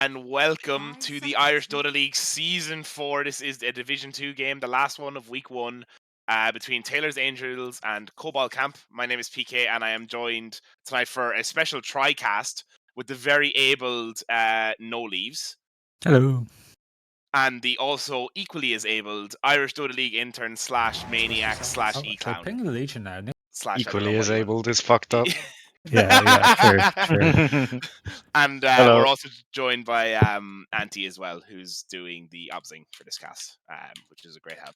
And welcome to the Irish Dota League Season 4. This is a Division 2 game, the last one of Week 1, between Taylor's Angels and Kobold Camp. My name is PK, and I am joined tonight for a special tri-cast with the very abled No Leaves. Hello. And the also equally as abled Irish Dota League intern / maniac / e-clown. Ping the Legion now. Equally as abled is fucked up. Yeah, true. And Hello. we're also joined by Auntie as well, who's doing the obsing for this cast, which is a great help.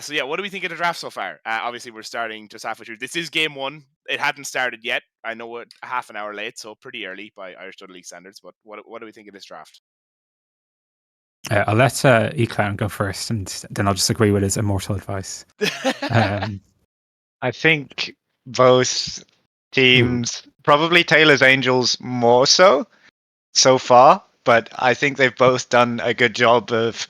So yeah, what do we think of the draft so far? Obviously, we're starting just halfway through. This is game 1. It hadn't started yet. I know we're half an hour late, so pretty early by Irish Dota League standards. But what do we think of this draft? I'll let E-Clown go first, and then I'll just agree with his immortal advice. I think both teams, probably Taylor's Angels more so far, but I think they've both done a good job of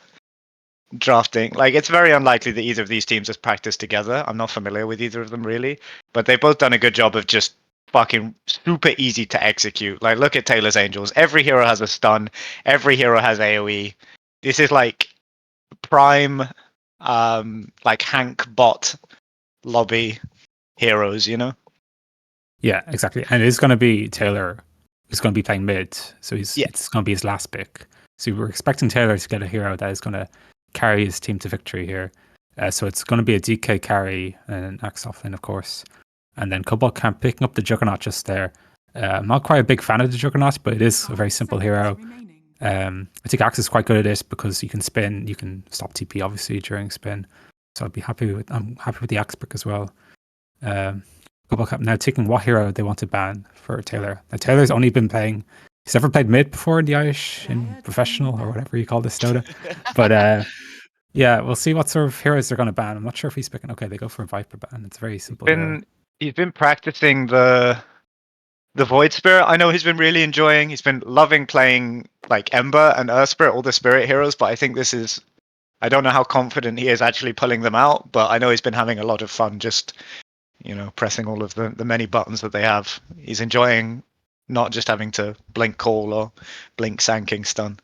drafting. Like, it's very unlikely that either of these teams has practiced together. I'm not familiar with either of them really, but they've both done a good job of just fucking super easy to execute. Like, look at Taylor's Angels. Every hero has a stun. Every hero has AoE. This is like prime, like Hank bot lobby heroes, you know? Yeah, exactly. And it is going to be Taylor who's going to be playing mid, so it's going to be his last pick. So we're expecting Taylor to get a hero that is going to carry his team to victory here. So it's going to be a DK carry and an Axe offlane, of course. And then Kobold Camp picking up the Juggernaut just there. I'm not quite a big fan of the Juggernaut, but it is a very simple hero. I think Axe is quite good at it because you can spin, you can stop TP obviously during spin. So I'm happy with the Axe pick as well. Kobold Camp now taking what hero they want to ban for Taylor. Now Taylor's only been playing. He's never played mid before in the Irish, in professional or whatever you call this Dota. But yeah, we'll see what sort of heroes they're going to ban. I'm not sure if he's picking. Okay, they go for a Viper ban. It's very simple. He's been practicing the Void Spirit. I know he's been really enjoying. He's been loving playing like Ember and Earth Spirit, all the Spirit heroes. But I think this is. I don't know how confident he is actually pulling them out, but I know he's been having a lot of fun just, pressing all of the many buttons that they have. He's enjoying not just having to blink call or blink Sand stun.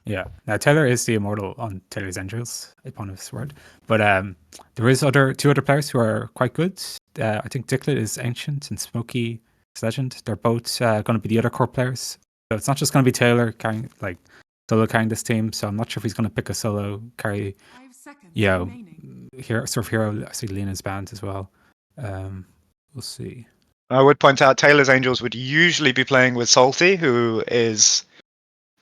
Yeah. Now Taylor is the immortal on Taylor's Angels, upon his word. But there is two other players who are quite good. I think Dicklet is Ancient and Smokey is Legend. They're both going to be the other core players. So it's not just going to be Taylor solo carrying this team. So I'm not sure if he's going to pick a solo carry. Hero. I see Lena's band as well. We'll see. I would point out Taylor's Angels would usually be playing with Salty, who is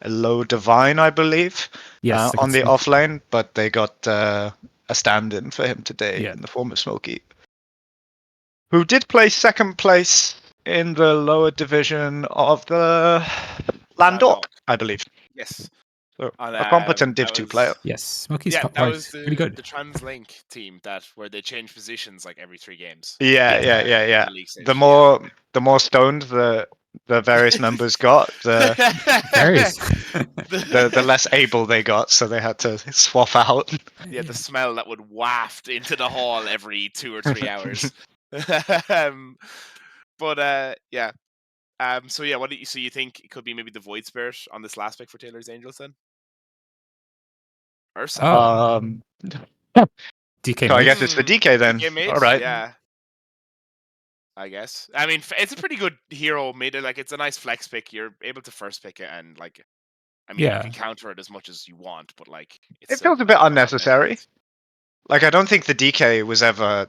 a low divine, I believe, on the offlane, but they got a stand-in for him today in the form of Smokey, who did play second place in the lower division of the Landork, I believe. Yes. So a competent Div 2 player. Yes, Smokey's that was pretty good. The TransLink team where they change positions like every 3 games. Yeah. The more stoned the various members got, the less able they got, so they had to swap out. Yeah, the smell that would waft into the hall every 2 or 3 hours. Yeah. So yeah, so you think it could be maybe the Void Spirit on this last pick for Taylor's Angels then? Ursa. DK. So I guess it's the DK then. DK all right. Yeah. I guess. I mean, it's a pretty good hero mid. Like, it's a nice flex pick. You're able to first pick it, and like, I mean, you can counter it as much as you want, but like, it feels a bit unnecessary. Like, I don't think the DK was ever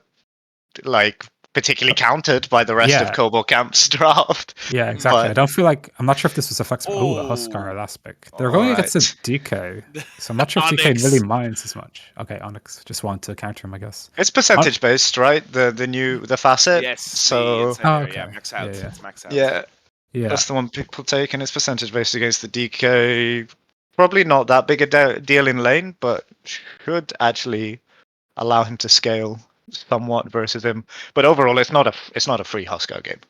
like particularly countered by the rest of Kobold Camp's draft. Yeah, exactly. But I'm not sure if this was a flex. A Huskar last pick. They're going against a DK, so I'm not sure if DK really minds as much. Okay, Onyx just want to counter him, I guess. It's percentage based, right? The facet. Yes. So yeah, max out. Yeah. It's max out. Yeah. That's the one people take, and it's percentage based against the DK. Probably not that big a deal in lane, but should actually allow him to scale somewhat versus him. But overall, it's not a free Huskar game.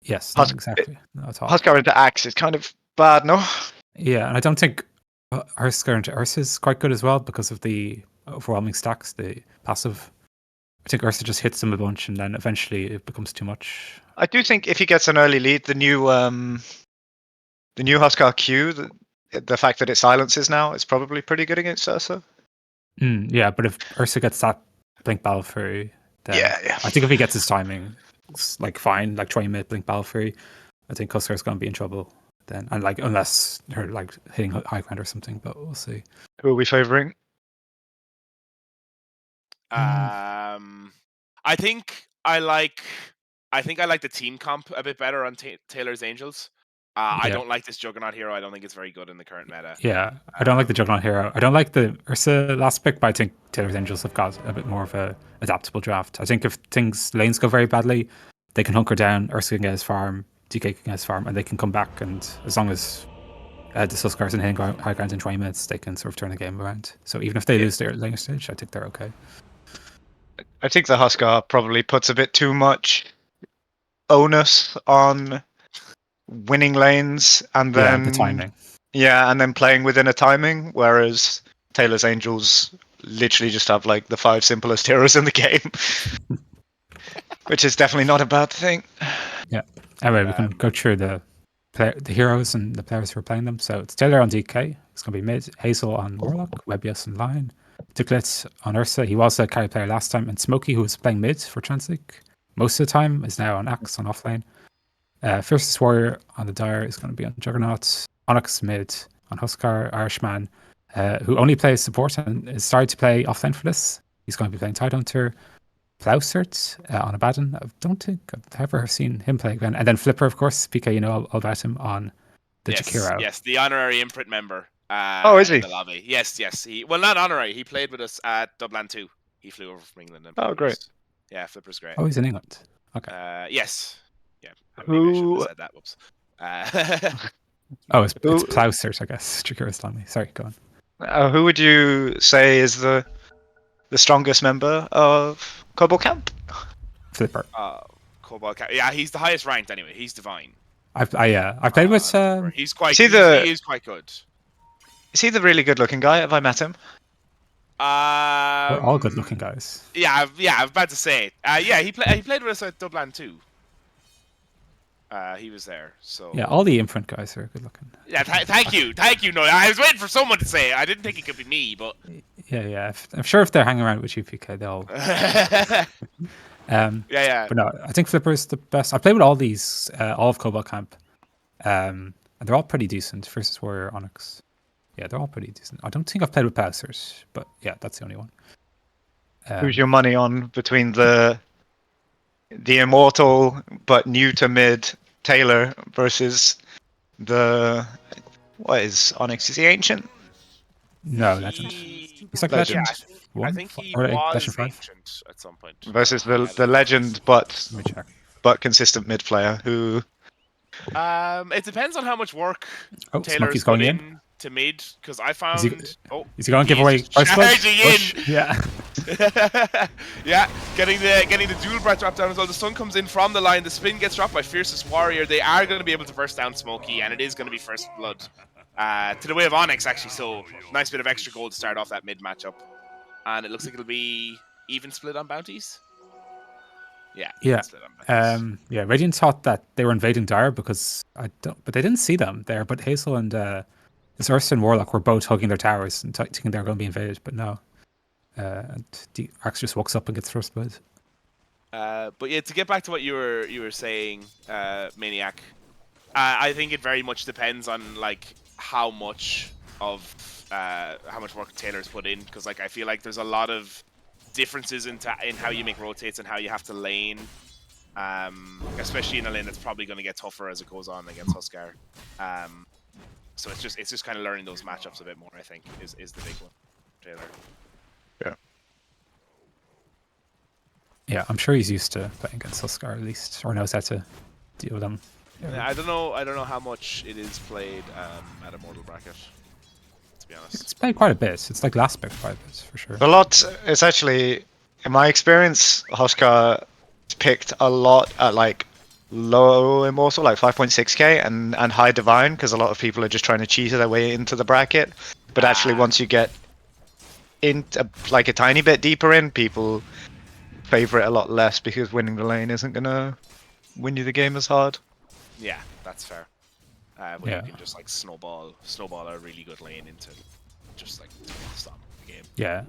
Yes, not exactly. Not at all. Huskar into Axe is kind of bad, no? Yeah, and I don't think Huskar into Ursa is quite good as well because of the overwhelming stacks, the passive. I think Ursa just hits them a bunch and then eventually it becomes too much. I do think if he gets an early lead, the new the new Huskar Q, the fact that it silences now, is probably pretty good against Ursa. Yeah, but if Ursa gets that blink battle free, then Yeah. I think if he gets his timing, it's like fine, like 20-minute blink battle free. I think Huskar's going to be in trouble then, and like unless they're like hitting high ground or something, but we'll see. Who are we favouring? I think I like the team comp a bit better on Taylor's Angels. I Yeah. don't like this Juggernaut hero. I don't think it's very good in the current meta. Yeah, I don't like the Juggernaut hero. I don't like the Ursa last pick, but I think Taylor's Angels have got a bit more of a adaptable draft. I think if lanes go very badly, they can hunker down, Ursa can get his farm, DK can get his farm, and they can come back. And as long as the Huskars and hitting high ground in 20 minutes, they can sort of turn the game around. So even if they lose their lane stage, I think they're okay. I think the Huskar probably puts a bit too much onus on winning lanes and then the timing. Yeah, and then playing within a timing, whereas Taylor's Angels literally just have like the 5 simplest heroes in the game, which is definitely not a bad thing. Yeah. Anyway, we can go through the heroes and the players who are playing them. So it's Taylor on DK. It's going to be mid. Hazel on Warlock. Webius on Lion. Tuklet on Ursa. He was a carry player last time. And Smokey, who was playing mid for Transleague most of the time, is now on Axe on offlane. Fiercest Warrior on the Dire is going to be on Juggernaut. Onyx mid on Huskar. Irishman, who only plays support and is started to play offlane for this. He's going to be playing Tidehunter. Flausert on Abaddon. I don't think I've ever seen him play again. And then Flipper, of course, PK, you know all about him on the Jakiro. Yes, the honorary imprint member. Is he? In the lobby. Yes. He not honorary. He played with us at Dublin 2. He flew over from England. And great. Yeah, Flipper's great. Oh, he's in England. Okay. Yes. Yeah. Maybe I shouldn't have said that. Whoops. It's Plausert, I guess. Jakiro's telling me. Sorry, go on. Who would you say is the strongest member of Kobold Camp? Flipper. Kobold Camp. Yeah, he's the highest ranked anyway. He's divine. I played with. He's quite. He is quite good. Is he the really good-looking guy? Have I met him? We're all good-looking guys. Yeah. I was about to say. He played with us at Dublin 2. He was there. So yeah, all the imprint guys are good-looking. Yeah, thank you. No, I was waiting for someone to say it. I didn't think it could be me, but yeah. I'm sure if they're hanging around with you, PK, they'll. Yeah. But no, I think Flipper's the best. I played with all these, all of Kobold Camp, and they're all pretty decent. Fiercest Warrior, Onyx. Yeah, they're all pretty decent. I don't think I've played with Passers, but yeah, that's the only one. Who's your money on between the immortal but new to mid Taylor versus what is Onyx? Is he ancient? No, Legend. He's like Legend. Legend. I think he or was Legend 5? ancient at some point. Versus the legend but Let me check. consistent mid player who. It depends on how much work Smokey's Taylor's going put in to mid, because I found. Is he going to give away charging in? Yeah. Yeah, getting the dual breath drop down as well. The stun comes in from the line. The spin gets dropped by Fiercest Warrior. They are going to be able to burst down Smokey, and it is going to be first blood to the way of Onyx, actually. So nice bit of extra gold to start off that mid matchup, and it looks like it'll be even split on bounties. Yeah. Split on bounties. Radiant thought that they were invading Dire but they didn't see them there. But Hazel and this Ursa and Warlock were both hugging their towers and thinking they were going to be invaded, but no. And the Axe just walks up and gets first blood. But yeah, to get back to what you were saying, Maniac, I think it very much depends on like how much work Taylor's put in, because like I feel like there's a lot of differences in how you make rotates and how you have to lane, especially in a lane that's probably going to get tougher as it goes on against Huskar. So it's just kind of learning those matchups a bit more, I think, is the big one, Taylor. Yeah, I'm sure he's used to playing against Huskar at least, or knows how to deal with them. Yeah, I don't know how much it is played at a mortal bracket, to be honest. It's played quite a bit. It's like last pick quite a bit, for sure. A lot. It's actually, in my experience, Huskar picked a lot at like low immortal, like 5.6k, and high divine, because a lot of people are just trying to cheat their way into the bracket. But actually, once you get into like a tiny bit deeper in, people favor it a lot less, because winning the lane isn't gonna win you the game as hard. Yeah, that's fair. where you can just like snowball a really good lane into just like stop the game. Yeah,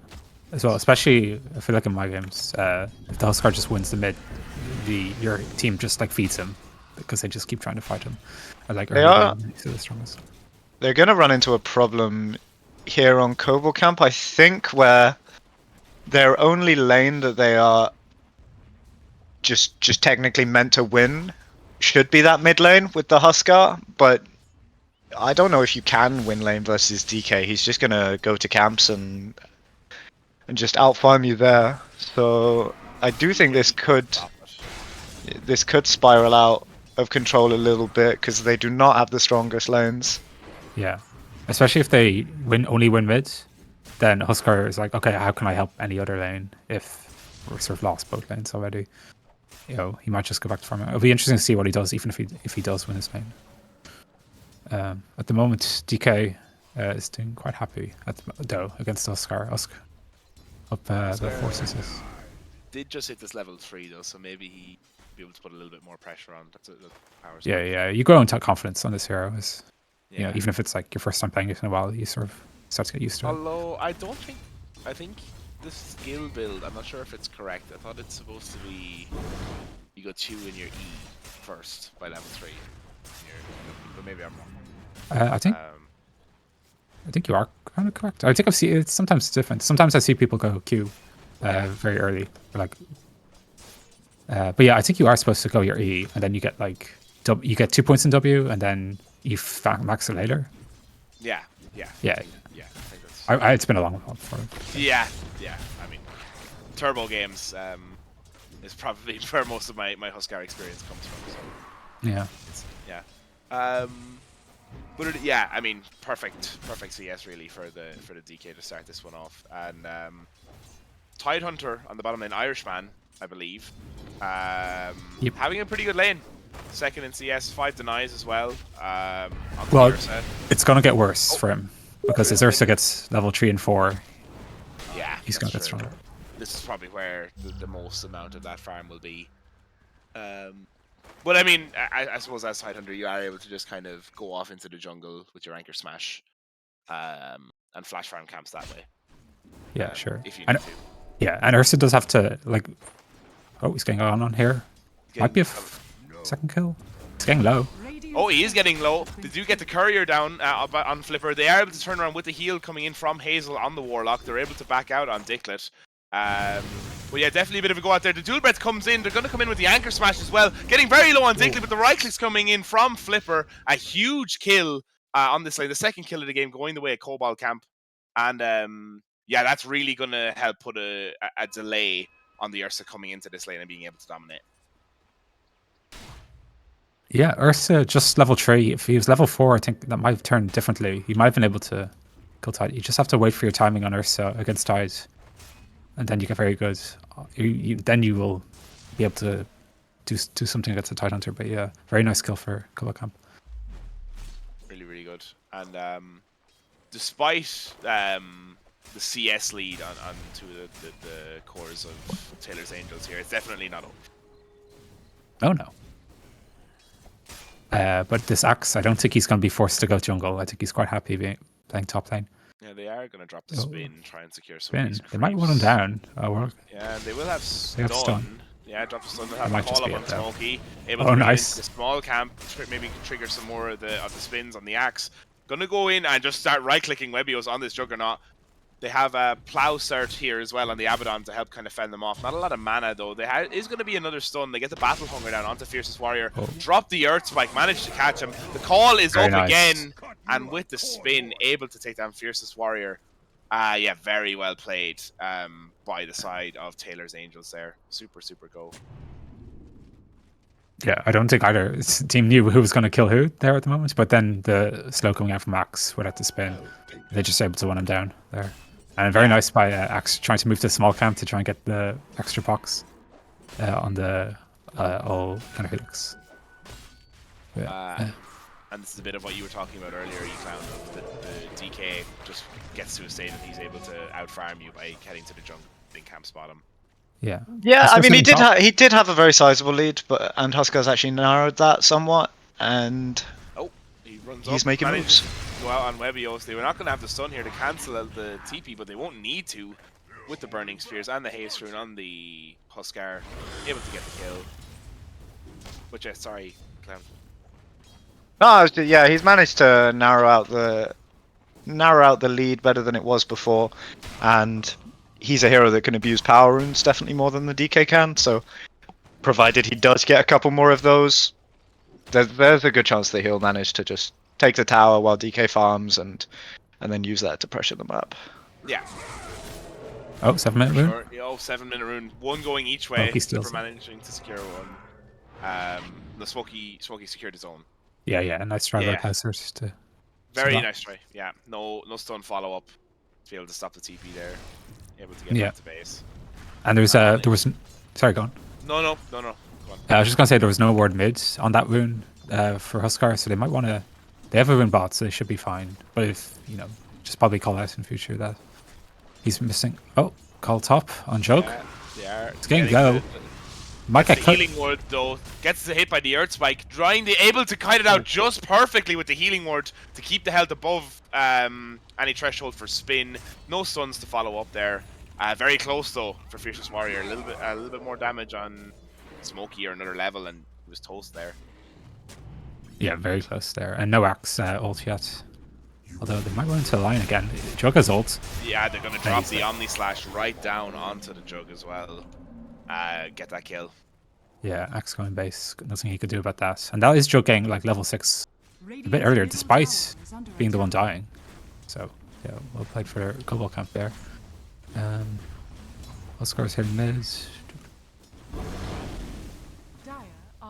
as well, especially I feel like in my games, if the Huskar just wins the mid, your team just like feeds him because they just keep trying to fight him. I like early game, he's the strongest. They're going to run into a problem here on Kobold camp, I think, where their only lane that they are just technically meant to win should be that mid lane with the Huskar, but I don't know if you can win lane versus DK. He's just going to go to camps and just outfarm you there. So I do think this could spiral out of control a little bit because they do not have the strongest lanes. Yeah, especially if they only win mid, then Huskar is like, okay, how can I help any other lane if we're sort of lost both lanes already? You know, he might just go back to farming. It'll be interesting to see what he does, even if he does win his lane. At the moment, DK is doing quite happy though against Huskar. Up the forces. Did just hit this level 3 though, so maybe he be able to put a little bit more pressure on. That's the powers. Yeah. You grow into confidence on this hero. You know, even if it's like your first time playing it in a while, you sort of start to get used to it. Although I think the skill build, I'm not sure if it's correct. I thought it's supposed to be you go 2 in your E first by level 3. But maybe I'm wrong. I think you are kind of correct. I think I've seen it's sometimes different. Sometimes I see people go Q very early, but yeah, I think you are supposed to go your E, and then you get like you get 2 points in W, and then you max it later. Yeah. I think that's... it's been a long while before. Yeah. I mean, turbo games is probably where most of my Huskar experience comes from. So. But I mean, perfect CS really for the DK to start this one off. And Tidehunter on the bottom lane, Irishman, I believe, having a pretty good lane. Second in CS, 5 denies as well. Well, it's gonna get worse for him because as Ursa gets level 3 and 4, he's gonna get stronger. This is probably where the most amount of that farm will be. But I mean, I suppose as Tidehunter, you are able to just kind of go off into the jungle with your anchor smash, and flash farm camps that way. Yeah, sure. If you need to. Yeah, and Ursa does have to like. Oh, he's getting on here. Might be a second kill. It's getting low. Oh, he is getting low. They do get the courier down on Flipper. They are able to turn around with the heal coming in from Hazel on the Warlock. They're able to back out on Dicklet. Well, yeah, definitely a bit of a go out there. The dual breath comes in. They're going to come in with the anchor smash as well. Getting very low on Dicklet, but the right clicks coming in from Flipper. A huge kill on this lane. The second kill of the game going the way of Kobold camp. And yeah, that's really going to help put a delay on the Ursa coming into this lane and being able to dominate. Yeah, Ursa just level 3. If he was level 4, I think that might have turned differently. He might have been able to kill Tide. You just have to wait for your timing on Ursa against Tide. And then you get very good. Then you will be able to do something against the Tidehunter. But yeah, very nice kill for Kobold camp. Really, really good. And despite the CS lead on two of the cores of Taylor's Angels here, it's definitely not over. Oh no. But this Axe, I don't think he's going to be forced to go jungle. I think he's quite happy playing top lane. Yeah, they are going to drop the spin, try and secure some spin. of these They might want him down. Yeah, they will have stun. They have stun. Yeah, drop the stun. They'll have a call up on Smokey. Able to nice. The small camp, maybe trigger some more of the spins on the Axe. Gonna go in and just start right-clicking Webios on this Juggernaut. They have a Plow Cert here as well on the Abaddon to help kind of fend them off. Not a lot of mana though. Is going to be another stun. They get the Battle Hunger down onto Fiercest Warrior. Drop the Earth Spike, manage to catch him. The call is up again. And with the spin, able to take down Fiercest Warrior. Yeah, very well played by the side of Taylor's Angels there. Super, super go. Yeah, I don't think either team knew who was going to kill who there at the moment. But then the slow coming out from Axe without the spin, they're just able to run him down there. And very nice by Axe trying to move to the small camp to try and get the extra box on the all kind of helix. And this is a bit of what you were talking about earlier, E-Clown. The DK just gets to a state that he's able to outfarm you by heading to the jungle and camp spot him. Yeah. Yeah, I mean, he did have a very sizable lead, and Huskar's actually narrowed that somewhat. And He runs He's up, making manages moves. to go out on Webios. They were not going to have the stun here to cancel out the TP, but they won't need to with the Burning Spears and the Haste Rune on the Huskar. Able to get the kill. But yeah, sorry, Clem. No, yeah, he's managed to narrow out the lead better than it was before, and he's a hero that can abuse power runes definitely more than the DK can. So, provided he does get a couple more of those, there's a good chance that he'll manage to just take the tower while DK farms and then use that to pressure them up. Yeah. Oh, 7-minute rune. Sure. Oh, 7-minute rune. One going each Oh, way. he steals Flipper it. managing to secure one. The Smokey secured his own. Yeah, a nice try by Yeah. Kaiser's to. Very that. nice try. Yeah. No stun follow up to be able to stop the TP there. Able to get Yeah. back to base. And there was. Sorry, go on. No. Go on. I was just gonna say there was no ward mid on that rune for Huskar, so they might want to. They have a rune bot, so they should be fine. But if just probably call out in future that he's missing. Oh, call top on Jug. Yeah, they are. It's getting go. Might get the cut. healing ward though. Gets the hit by the Earth Spike. Able to kite it out just perfectly with the healing ward to keep the health above any threshold for spin. No stuns to follow up there. Very close though for Fiercest Warrior. A little bit more damage on Smokey or another level, and he was toast there. Yeah, very close there. And no axe ult yet. Although they might run into the line again. Jug has ult. Yeah, they're going to drop the Omni Slash right down onto the Jug as well. Get that kill. Yeah, axe going base. Nothing he could do about that. And that is Jug getting like level 6 a bit earlier, despite being the one dying. So, yeah, well played for Kobold camp there. Oscar's hitting mid.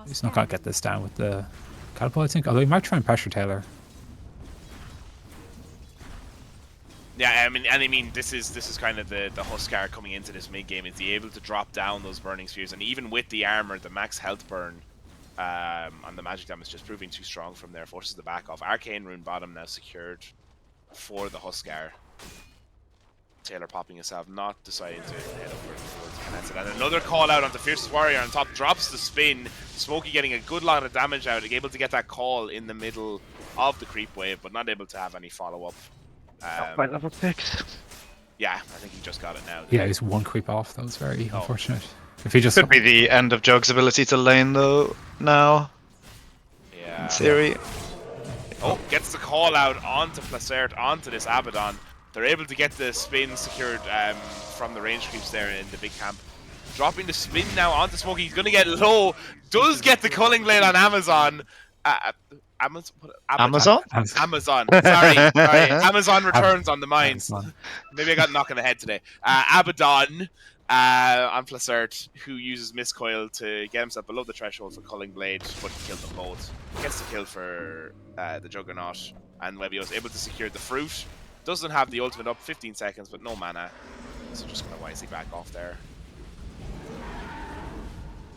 He's not going to get this down with the catapult, I think. Although he might try and pressure Taylor. Yeah, I mean, this is kind of the Huskar coming into this mid game. Is he able to drop down those burning spheres? And even with the armor, the max health burn on the magic damage just proving too strong from there. Forces the back off. Arcane Rune bottom now secured for the Huskar. Taylor popping himself, not deciding to head up towards Knesset. And another call out onto Fiercest Warrior on top, drops the spin. Smokey getting a good lot of damage out, able to get that call in the middle of the creep wave, but not able to have any follow up. By level 6. Yeah, I think he just got it now. Yeah, he's one creep off. That was very unfortunate. If he just Could be the end of Jug's ability to lane though now. Yeah. In theory. Oh, gets the call out onto Placert, onto this Abaddon. They're able to get the spin secured from the range creeps there in the big camp. Dropping the spin now onto Smokey. He's going to get low. Does get the Culling Blade on Amazon. Amazon? Sorry. Amazon returns on the mines. Maybe I got knocked in the head today. Abaddon on Placert, who uses Miscoil to get himself below the threshold for Culling Blade, but he killed them both. Gets the kill for the Juggernaut, and Webios able to secure the fruit. Doesn't have the ultimate up, 15 seconds, but no mana. So just going to wisely back off there.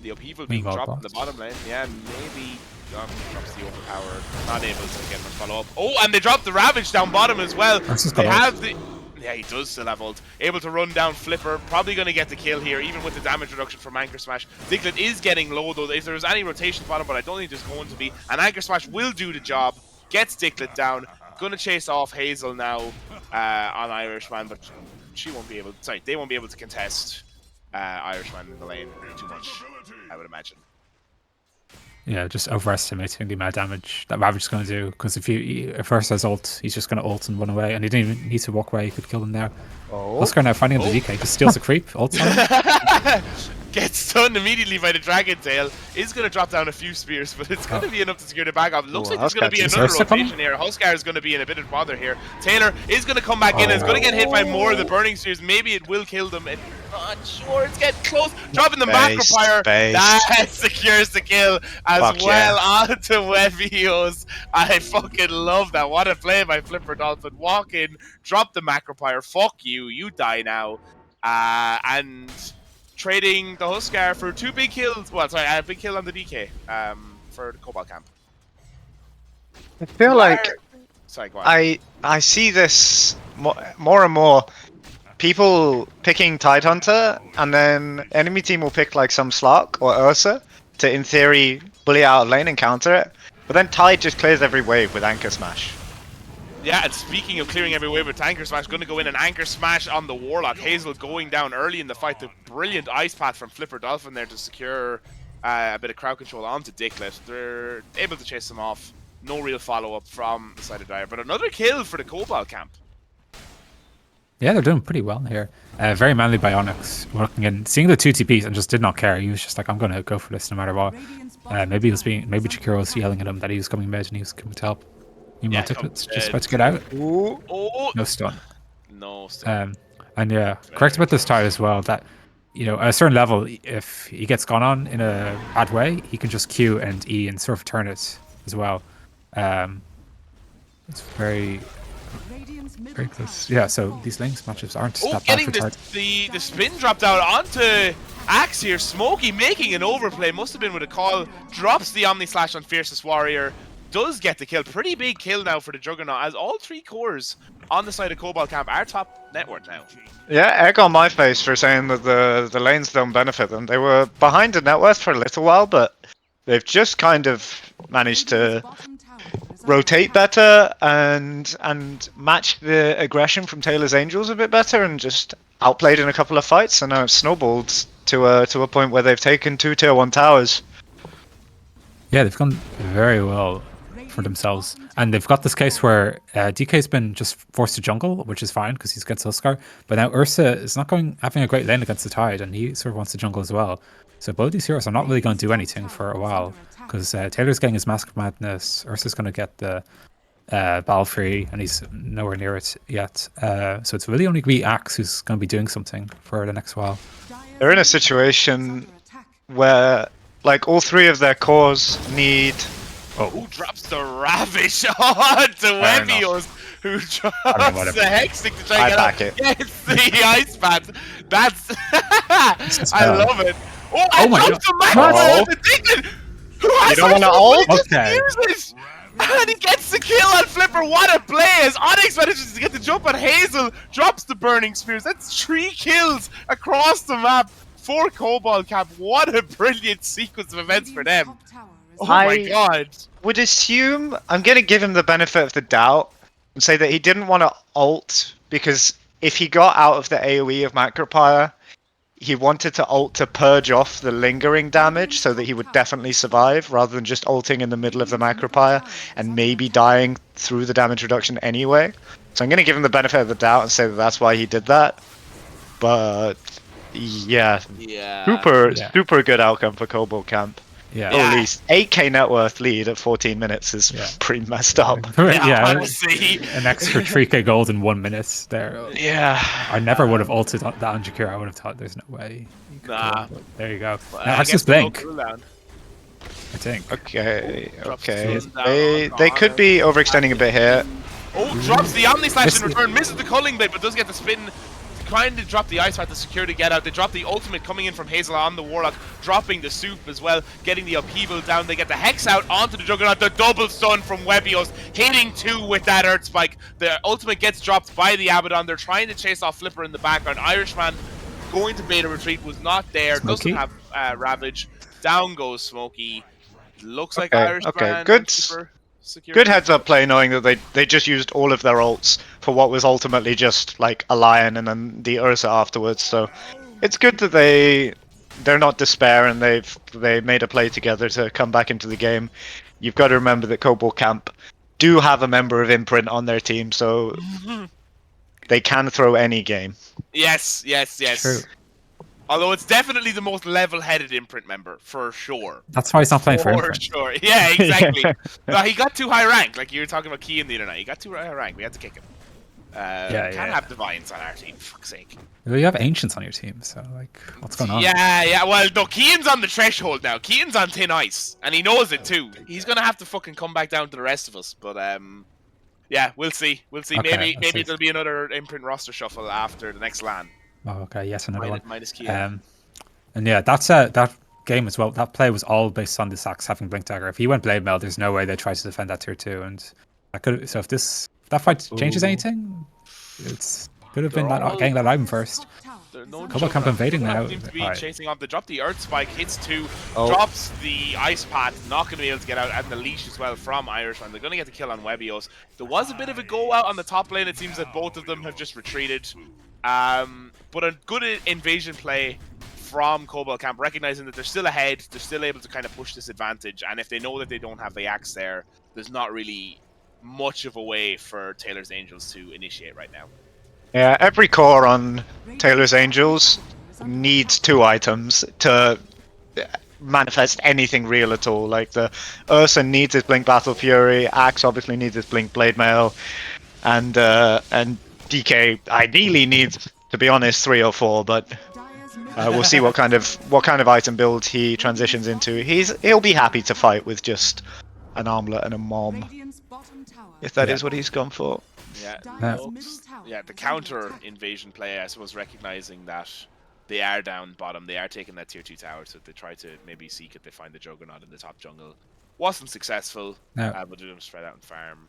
The upheaval being dropped in the bottom lane. Yeah, maybe drops the overpower. Not able to get much follow up. Oh, and they dropped the Ravage down bottom as well. They have the... Yeah, he does still have ult. Able to run down Flipper. Probably going to get the kill here, even with the damage reduction from Anchor Smash. Diglett is getting low, though. If there's any rotation bottom, but I don't think there's going to be. And Anchor Smash will do the job. Gets Diglett down. Gonna chase off Hazel now on Irishman, but she won't be able to, sorry, they won't be able to contest Irishman in the lane too much, I would imagine. Yeah, just overestimating the amount of damage that Ravage is going to do. Because if he first has ult, he's just going to ult and run away, and he didn't even need to walk away. He could kill them there. Oscar now finding the DK, just steals the creep, ults on him. Gets stunned immediately by the Dragon Tail. Is going to drop down a few spears, but it's going to be enough to secure the back off. Looks like there's going to be another rotation here. Huskar is going to be in a bit of bother here. Taylor is going to come back in and is going to get hit by more of the burning spears. Maybe it will kill them. And not sure. It's getting close. Dropping the Macropyre. That secures the kill as well onto Webios. I fucking love that. What a play by Flipper Dolphin. Walk in, drop the Macropyre. Fuck you. You die now. And trading the Huskar for 2 big kills. Well, sorry, a big kill on the DK for the Kobold camp. I feel like sorry, go on. I see this more and more. People picking Tidehunter, and then enemy team will pick like some Slark or Ursa to, in theory, bully out of lane and counter it. But then Tide just clears every wave with Anchor Smash. Yeah, and speaking of clearing every wave with Anchor Smash, going to go in and Anchor Smash on the Warlock. Hazel going down early in the fight. The brilliant Ice Path from Flipper Dolphin there to secure a bit of crowd control onto Dicklet. They're able to chase them off. No real follow-up from the side of Dire, but another kill for the Kobold camp. Yeah, they're doing pretty well here. Very manly by Onyx, working in, seeing the 2 TPs and just did not care. He was just like, I'm going to go for this no matter what. Maybe Chikiro was yelling at him that he was coming mid and he was coming to help. Dicklet's just about to get out. Ooh. Oh, No stun. no stun. And yeah, correct about this Tide as well, that, you know, at a certain level, if he gets gone on in a bad way, he can just Q and E and sort of turn it as well. It's very close. Yeah, so these links matches aren't that bad for Tide. The spin dropped out onto Axe here. Smokey making an overplay, must have been with a call. Drops the Omni Slash on Fiercest Warrior. Does get the kill. Pretty big kill now for the Juggernaut, as all 3 cores on the side of Kobold camp are top net worth now. Yeah, egg on my face for saying that the lanes don't benefit them. They were behind in net worth for a little while, but they've just kind of managed to rotate better and match the aggression from Taylor's Angels a bit better, and just outplayed in a couple of fights. And now it's snowballed to a point where they've taken 2 tier 1 towers. Yeah, they've gone very well for themselves, and they've got this case where DK's been just forced to jungle, which is fine because he's against Huskar, but now Ursa is not having a great lane against the Tide, and he sort of wants to jungle as well. So both these heroes are not really going to do anything for a while, because Taylor's getting his Mask of Madness, Ursa's going to get the Ball free, and he's nowhere near it yet. So it's really only going to be Axe who's going to be doing something for the next while. They're in a situation where, like, all 3 of their cores need... Who drops the Ravish on to Webios, who drops the Hexstick to try and get out. It's the Ice Bat. That's... I love it. Oh my god. The Max the Dicklet, who has you don't want to ult? Okay. And he gets the kill on Flipper. What a play, as Onyx manages to get the jump on Hazel. Drops the Burning Spears. That's 3 kills across the map for Kobold camp. What a brilliant sequence of events for them. Oh my god. Would assume, I'm going to give him the benefit of the doubt and say that he didn't want to ult, because if he got out of the AoE of Macropire, he wanted to ult to purge off the lingering damage so that he would definitely survive, rather than just ulting in the middle of the Macropire and maybe dying through the damage reduction anyway. So I'm going to give him the benefit of the doubt and say that that's why he did that. But yeah. Super good outcome for Kobold camp. Yeah. At least 8k net worth lead at 14 minutes is pretty messed up. Yeah, honestly. An extra 3k gold in 1 minute there. Yeah. I never would have ulted that on Jakiro. I would have thought there's no way. Nah. There you go. Well, now, Access Blink. I think. Okay. They could be overextending a bit here. Oh, drops the Omni Slash in return, misses the Culling Blade, but does get the spin. Trying to drop the Ice Path to secure to get out. They drop the ultimate coming in from Hazel on the Warlock, dropping the Soup as well, getting the upheaval down. They get the Hex out onto the Juggernaut. The double stun from Webios, hitting 2 with that Earth Spike. The ultimate gets dropped by the Abaddon. They're trying to chase off Flipper in the background. Irishman going to bait a retreat, was not there. Smokey. Doesn't have Ravage. Down goes Smokey. Looks like Irishman. Okay, good heads up play, knowing that they just used all of their ults for what was ultimately just like a Lion and then the Ursa afterwards. So it's good that they're not despair and they made a play together to come back into the game. You've got to remember that Kobold camp do have a member of Imprint on their team, so they can throw any game. Yes. True. Although it's definitely the most level-headed Imprint member, for sure. That's why he's not playing for Imprint. For sure. Yeah, exactly. No, he got too high rank, like you were talking about Keane the other night. He got too high rank. We had to kick him. Can't have Divines on our team, for fuck's sake. Well, you have Ancients on your team, so like, what's going on? Yeah. Well, no, Keane's on the threshold now. Keane's on thin ice, and he knows it too. He's gonna have to fucking come back down to the rest of us. But yeah, we'll see. Okay, maybe there'll be another Imprint roster shuffle after the next LAN. Oh, okay. Yes, another one. Minus Keane. And yeah, that's that game as well. That play was all based on the Sax having Blink Dagger. If he went Blade Mail, there's no way they tried to defend that tier 2. And that could. So if that fight changes anything, it's could have been getting that item first. No Kobold Camp invading now. Seems to be Right. chasing off. They drop the Earth Spike, hits 2, Oh. drops the Ice Path, not going to be able to get out, and the Leash as well from Irishman. They're going to get the kill on Webios. There was a bit of a go out on the top lane. It seems that both of them have just retreated. But a good invasion play from Kobold Camp, recognizing that they're still ahead, they're still able to kind of push this advantage, and if they know that they don't have the Axe there, there's not really much of a way for Taylor's Angels to initiate right now. Yeah, every core on Taylor's Angels needs 2 items to manifest anything real at all. Like the Ursa needs his Blink Battle Fury, Axe obviously needs his Blink Blade Mail, and DK ideally needs, to be honest, 3 or 4, but we'll see what kind of item build he transitions into. He'll be happy to fight with just an armlet and a mom, if that is what he's gone for. Yeah, the counter invasion play, I suppose, recognizing that they are down bottom, they are taking that tier 2 tower, so they try to maybe seek if they find the Juggernaut in the top jungle. Wasn't successful, but do them spread out and farm.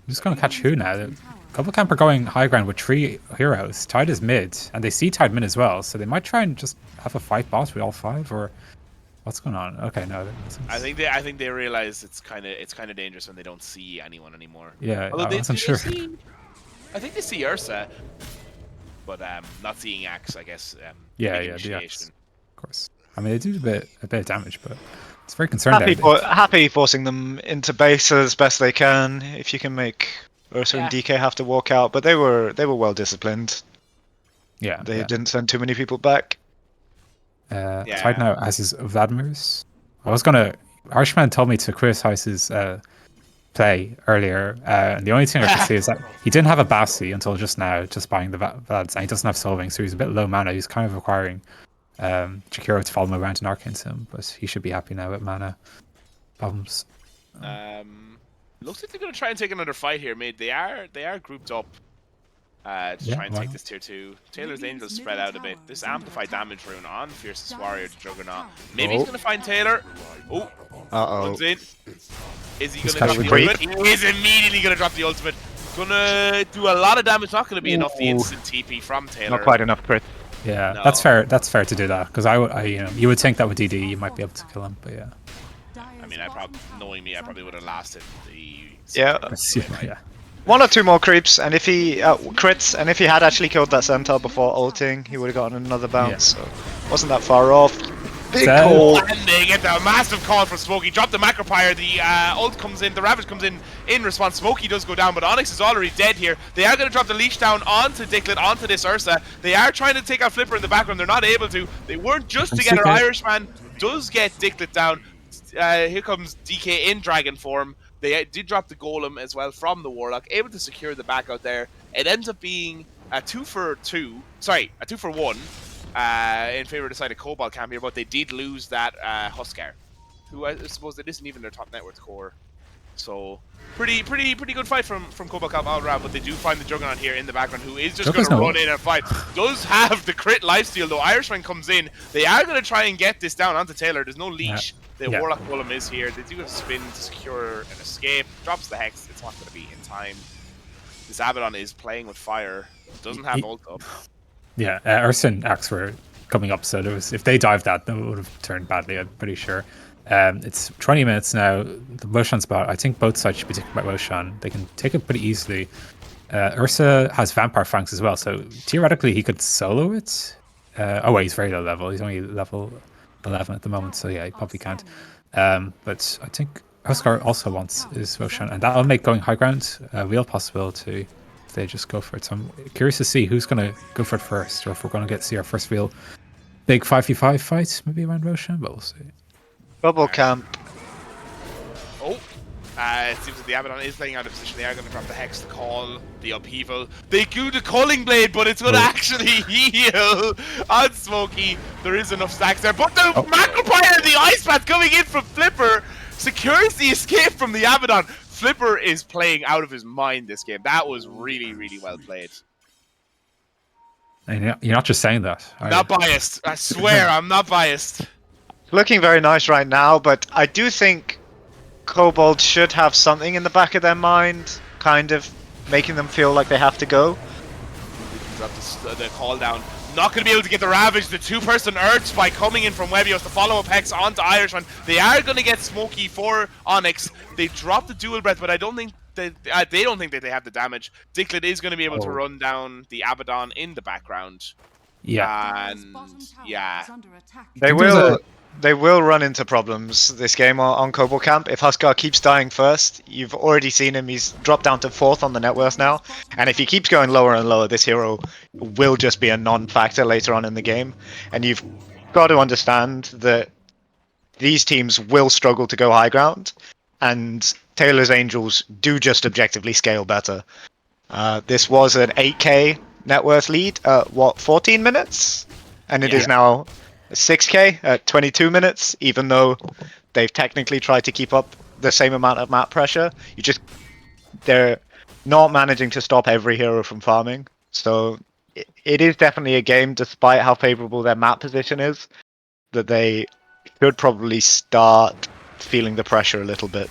I'm just going to catch who now? Kobold Camp are going high ground with 3 heroes. Tide is mid, and they see Tide mid as well, so they might try and just have a fight boss with all 5, or what's going on? Okay, no. I think they realize it's kind of dangerous when they don't see anyone anymore. Yeah, although I wasn't sure. I think they see Ursa, but not seeing Axe, I guess. Yeah, the Axe, of course. I mean, they do a bit of damage, but it's very concerning. Happy forcing them into base as best they can. If you can make Ursa and DK have to walk out, but they were well disciplined. Yeah, they didn't send too many people back. Tide now as is Vladimir's. Irishman told me to criticize his play earlier, and the only thing I can say is that he didn't have a Bassi until just now, just buying the Vlads, and he doesn't have Solving, so he's a bit low mana. He's kind of requiring Jakiro to follow him around and Arcane Sim, but he should be happy now with mana problems. Looks like they're going to try and take another fight here, mate. They are grouped up to try and take this tier 2. Taylor's Angels spread out a bit. This amplified damage rune on Fiercest Warrior to Juggernaut. Maybe he's going to find Taylor. Runs in. Is he going to drop the ultimate? He is immediately going to drop the ultimate. Gonna do a lot of damage. Not going to be enough the instant TP from Taylor. Not quite enough crit. Yeah, no. That's fair. That's fair to do that, because you would think that with DD you might be able to kill him, but yeah. I mean, knowing me, I probably would have lasted the. Yeah. 1 or 2 more creeps, and if he crits, and if he had actually killed that centaur before ulting, he would have gotten another bounce. So wasn't that far off. Big call. And they get the massive call from Smokey. Drop the Macropyre. The ult comes in. The Ravage comes in response. Smokey does go down, but Onyx is already dead here. They are going to drop the leash down onto Dicklet, onto this Ursa. They are trying to take out Flipper in the background. They're not able to. They weren't just together. Irishman does get Dicklet down. Here comes DK in dragon form. They did drop the Golem as well from the Warlock, able to secure the back out there. It ends up being a 2 for 1 in favor of the side of Kobold Camp here, but they did lose that Huskar, who I suppose it isn't even their top net worth core. So pretty good fight from Kobold Camp all around, but they do find the Juggernaut here in the background, who is just going to run in and fight. Does have the crit lifesteal though. Irishman comes in. They are going to try and get this down onto Taylor. There's no leash. The Warlock Golem is here. They do have spin to secure an escape. Drops the Hex. It's not going to be in time. This Abaddon is playing with fire. Doesn't have ult up. Yeah, Ursa and Axe were coming up, so if they dived that, it would have turned badly, I'm pretty sure. It's 20 minutes now. The Roshan spot, I think both sides should be taken by Roshan. They can take it pretty easily. Ursa has Vampire Fangs as well, so theoretically he could solo it. He's very low level. He's only level 11 at the moment, so yeah, he probably can't. But I think Huskar also wants his Roshan, and that'll make going high ground a real possibility if they just go for it. So I'm curious to see who's going to go for it first, or if we're going to see our first real big 5v5 fight maybe around Roshan, but we'll see. Kobold Camp. It seems that the Abaddon is playing out of position. They are going to drop the Hex, the Call, the Upheaval. They do the Culling Blade, but it's going to actually heal on Smokey. There is enough stacks there, but the Macropyre, the Ice Path coming in from Flipper, secures the escape from the Abaddon. Flipper is playing out of his mind this game. That was really, really well played. And you're not just saying that. I'm not biased. I swear, I'm not biased. Looking very nice right now, but I do think Kobold should have something in the back of their mind, kind of making them feel like they have to go. Drop the call down. Not going to be able to get the Ravage. The two-person Earth by coming in from Webios to follow up Hex onto Irishman. They are going to get Smokey for Onyx. They drop the dual breath, but I don't think they don't think that they have the damage. Diglett is going to be able to run down the Abaddon in the background. Yeah. And yeah, They will run into problems this game on Kobold Camp. If Huskar keeps dying first, you've already seen him. He's dropped down to 4th on the net worth now. And if he keeps going lower and lower, this hero will just be a non-factor later on in the game. And you've got to understand that these teams will struggle to go high ground. And Taylor's Angels do just objectively scale better. This was an 8k net worth lead at, 14 minutes? And it is now 6k at 22 minutes, even though they've technically tried to keep up the same amount of map pressure. They're not managing to stop every hero from farming. So it is definitely a game, despite how favorable their map position is, that they should probably start feeling the pressure a little bit.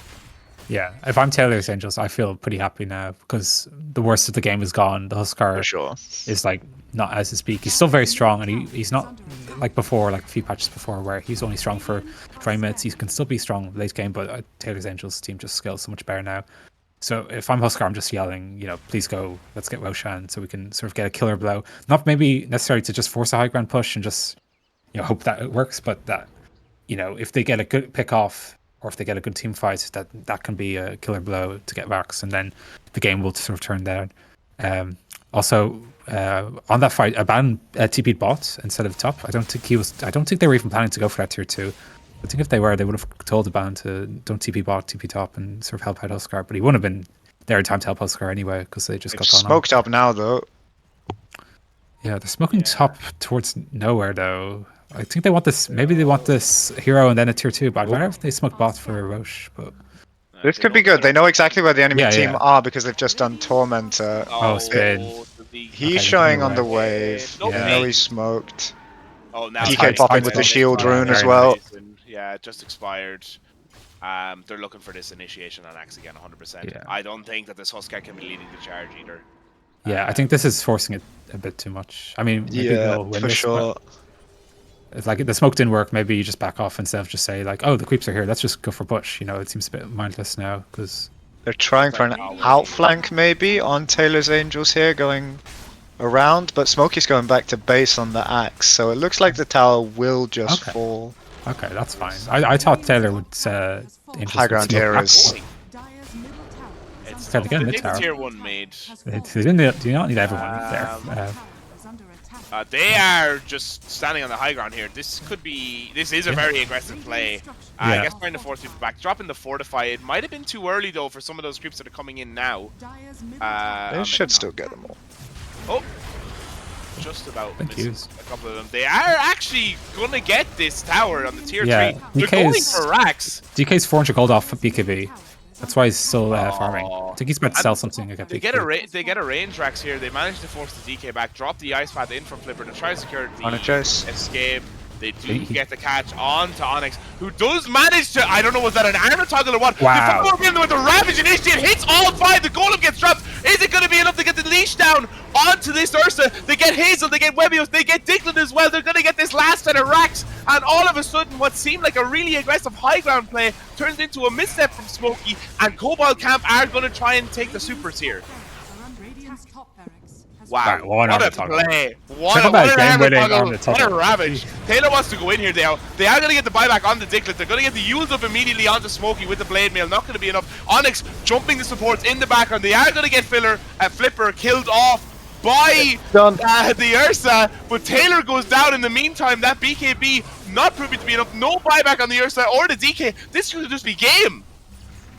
Yeah, if I'm Taylor's Angels, I feel pretty happy now because the worst of the game is gone. The Huskar For sure. is like not as to speak. He's still very strong, and he's not like before, like a few patches before, where he's only strong for 20 minutes. He can still be strong late game, but Taylor's Angels team just scales so much better now. So if I'm Huskar, I'm just yelling, please go, let's get Roshan so we can sort of get a killer blow. Not maybe necessarily to just force a high ground push and just hope that it works, but that if they get a good pick off, or if they get a good team fight, that can be a killer blow to get Vax, and then the game will sort of turn down. Also, on that fight, Aban TP'd bot instead of top. I don't think they were even planning to go for that tier 2. I think if they were, they would have told Aban to don't TP bot, TP top, and sort of help out Huskar. But he wouldn't have been there in time to help Huskar anyway, because they just got gone smoked up now, though. Yeah, they're smoking top towards nowhere, though. I think they want this. Maybe they want this hero and then a tier 2. But I'd rather if they smoke bot for Roche. But this could be good. They know exactly where the enemy team are because they've just done Tormentor. Spin. He's showing on the wave. I know he's smoked. Oh, now DK popping with the shield rune as well. Yeah, it just expired. They're looking for this initiation on Axe again, 100%. Yeah. I don't think that this Huskar can be leading the charge either. Yeah, I think this is forcing it a bit too much. I mean, maybe they'll win for this, sure. It's like the smoke didn't work. Maybe you just back off instead of just say like, "Oh, the creeps are here. Let's just go for push." It seems a bit mindless now because they're trying for an outflank maybe on Taylor's Angels here, going around, but Smokey's going back to base on the Axe, so it looks like the tower will just fall. Okay, that's fine. I thought Taylor would high ground here is. It's Try to get mid tower. tier 1 made. Do you not need everyone there? They are just standing on the high ground here. This is a very aggressive play. I guess trying to force people back. Dropping the fortify. It might have been too early though for some of those creeps that are coming in now. They should still get them all. Oh, just about missed a couple of them. They are actually gonna get this tower on the tier 3. They're going for racks. DK's 400 gold off BKB. That's why he's still farming. I think he's about to sell something. They get a range racks here. They manage to force the DK back, drop the ice path in from Flipper to try to secure the escape. They do get the catch onto Onyx, who does manage to, I don't know, was that an armor toggle or what? Wow. With the Ravage initiate hits all 5, the Golem gets dropped. Is it going to be enough to get the leash down onto this Ursa? They get Hazel, they get Webios, they get Diglett as well. They're going to get this last set of racks, and all of a sudden what seemed like a really aggressive high ground play turns into a misstep from Smokey, and Kobold Camp are going to try and take the supers here. Wow, what a play. What a Ravage. Taylor wants to go in here now. They are going to get the buyback on the Diglett. They're going to get the use up immediately onto Smokey with the Blade Mail. Not going to be enough. Onyx jumping the supports in the background. They are going to get Flipper killed off by the Ursa, but Taylor goes down in the meantime. That BKB not proving to be enough. No buyback on the Ursa or the DK. This could just be game.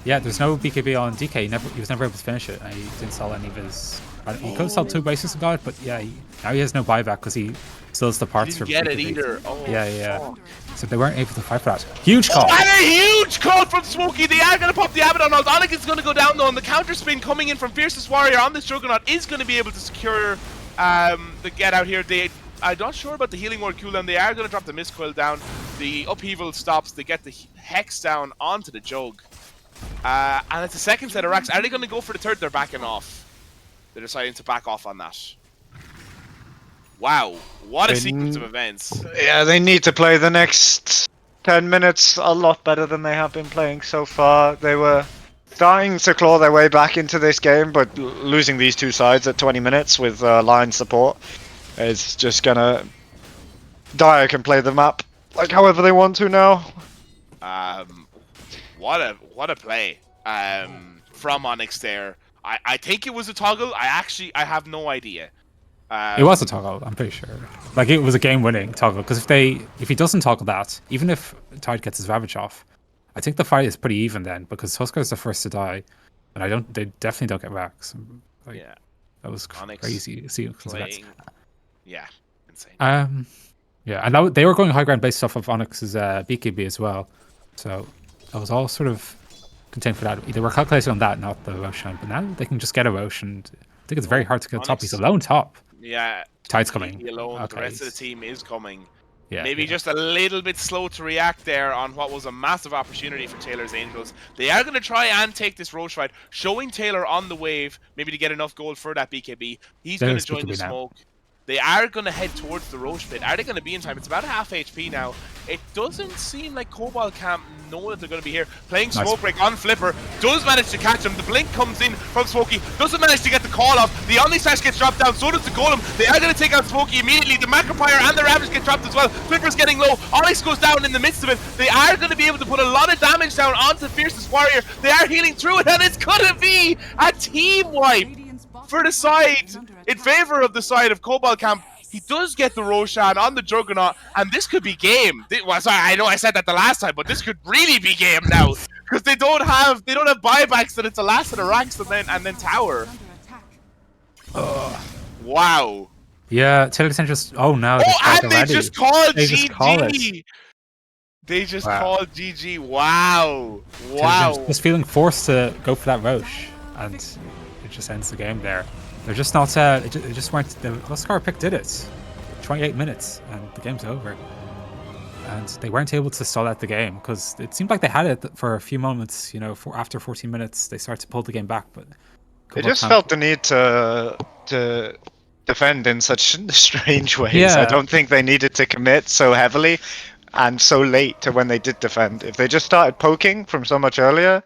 Yeah, there's no BKB on DK. He was never able to finish it. And he didn't sell any of his. He could have sold 2 bases and got it, but yeah, now he has no buyback because he still has the parts for get BKB. it either. Oh, yeah. So they weren't able to fight for that. Huge call. And a huge call from Smokey. They are going to pop the Abaddon. Onyx is going to go down though, and the counter spin coming in from Fiercest Warrior on this Juggernaut is going to be able to secure the get out here. I'm not sure about the healing ward cooldown. They are going to drop the Mist Coil down. The upheaval stops. They get the Hex down onto the Jug. And it's a second set of racks. Are they going to go for the third? They're backing off. They're deciding to back off on that. Wow, what a They sequence of n- events. Yeah, they need to play the next 10 minutes a lot better than they have been playing so far. They were starting to claw their way back into this game, but losing these two sides at 20 minutes with line support is just gonna... Dyer can play the map like however they want to now. Um, what a play from Onyx there. I think it was a toggle. I have no idea. It was a toggle, I'm pretty sure. Like, it was a game-winning toggle, because if he doesn't toggle that, even if Tide gets his Ravage off, I think the fight is pretty even then, because Huskar's the first to die, and they definitely don't get racks. Like, Yeah, that was Onyx crazy sequence of events. playing. Yeah, insane. Yeah, and they were going high ground based off of Onyx's BKB as well, so that was all sort of contained for that. They were calculating on that, not the Roshan, but now they can just get a Roshan. I think it's very hard to get top. He's Onyx, alone top. yeah, Tide's completely coming. alone. The Okay. rest of the team is coming. Yeah. Maybe just a little bit slow to react there on what was a massive opportunity for Taylor's Angels. They are going to try and take this Roche fight, showing Taylor on the wave, maybe to get enough gold for that BKB. He's going to There's join the BKB now. smoke. They are going to head towards the Roche pit. Are they going to be in time? It's about half HP now. It doesn't seem like Kobold can't know that they're going to be here. Playing Nice. smoke break on Flipper. Does manage to catch him. The blink comes in from Smokey. Doesn't manage to get the call off. The Omni Slash gets dropped down. So does the Golem. They are going to take out Smokey immediately. The Macropire and the Ravage get dropped as well. Flipper's getting low. Onyx goes down in the midst of it. They are going to be able to put a lot of damage down onto Fiercest Warrior. They are healing through it, and it's going to be a team wipe for the side in favor of the side of Kobold Camp. He does get the Roshan on the Juggernaut, and this could be game. Well, sorry, I know I said that the last time, but this could really be game now because they don't have buybacks. That it's a last of the racks and then tower. Wow. Yeah, Taylor just. Oh no! And they just called They just call GG. They just Wow. called GG. Wow. Wow. Wow. Just feeling forced to go for that Roche, and it just ends the game there. They're just not. It just weren't. The Huskar pick did it. 28 minutes, and the game's over. And they weren't able to stall out the game because it seemed like they had it for a few moments. You know, after 14 minutes, they started to pull the game back, but They just felt the need to defend in such strange ways. Yeah. I don't think they needed to commit so heavily and so late to when they did defend. If they just started poking from so much earlier,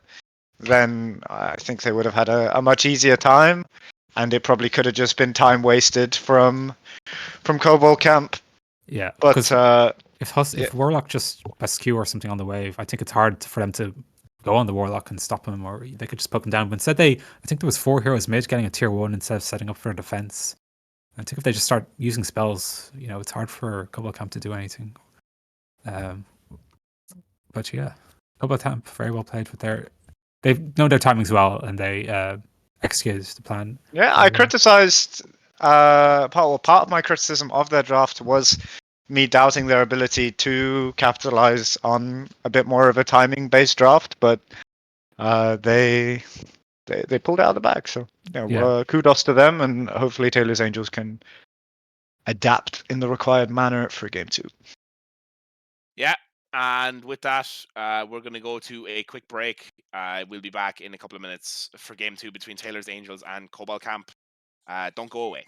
then I think they would have had a much easier time, and it probably could have just been time wasted from Kobold Camp. Yeah, But if Warlock just press Q or something on the wave, I think it's hard for them to go on the Warlock and stop him, or they could just poke him down. But instead, I think there was 4 heroes mid getting a tier 1 instead of setting up for a defense. I think if they just start using spells, you know, it's hard for Kobold Camp to do anything. But yeah, Kobold Camp very well played with they've known their timings well, and they executed the plan. Yeah, I criticized part of my criticism of their draft was me doubting their ability to capitalize on a bit more of a timing based draft, but they pulled it out of the bag. So kudos to them, and hopefully Taylor's Angels can adapt in the required manner for game 2. Yeah. And with that, we're going to go to a quick break. We'll be back in a couple of minutes for game 2 between Taylor's Angels and Kobold Camp. Don't go away.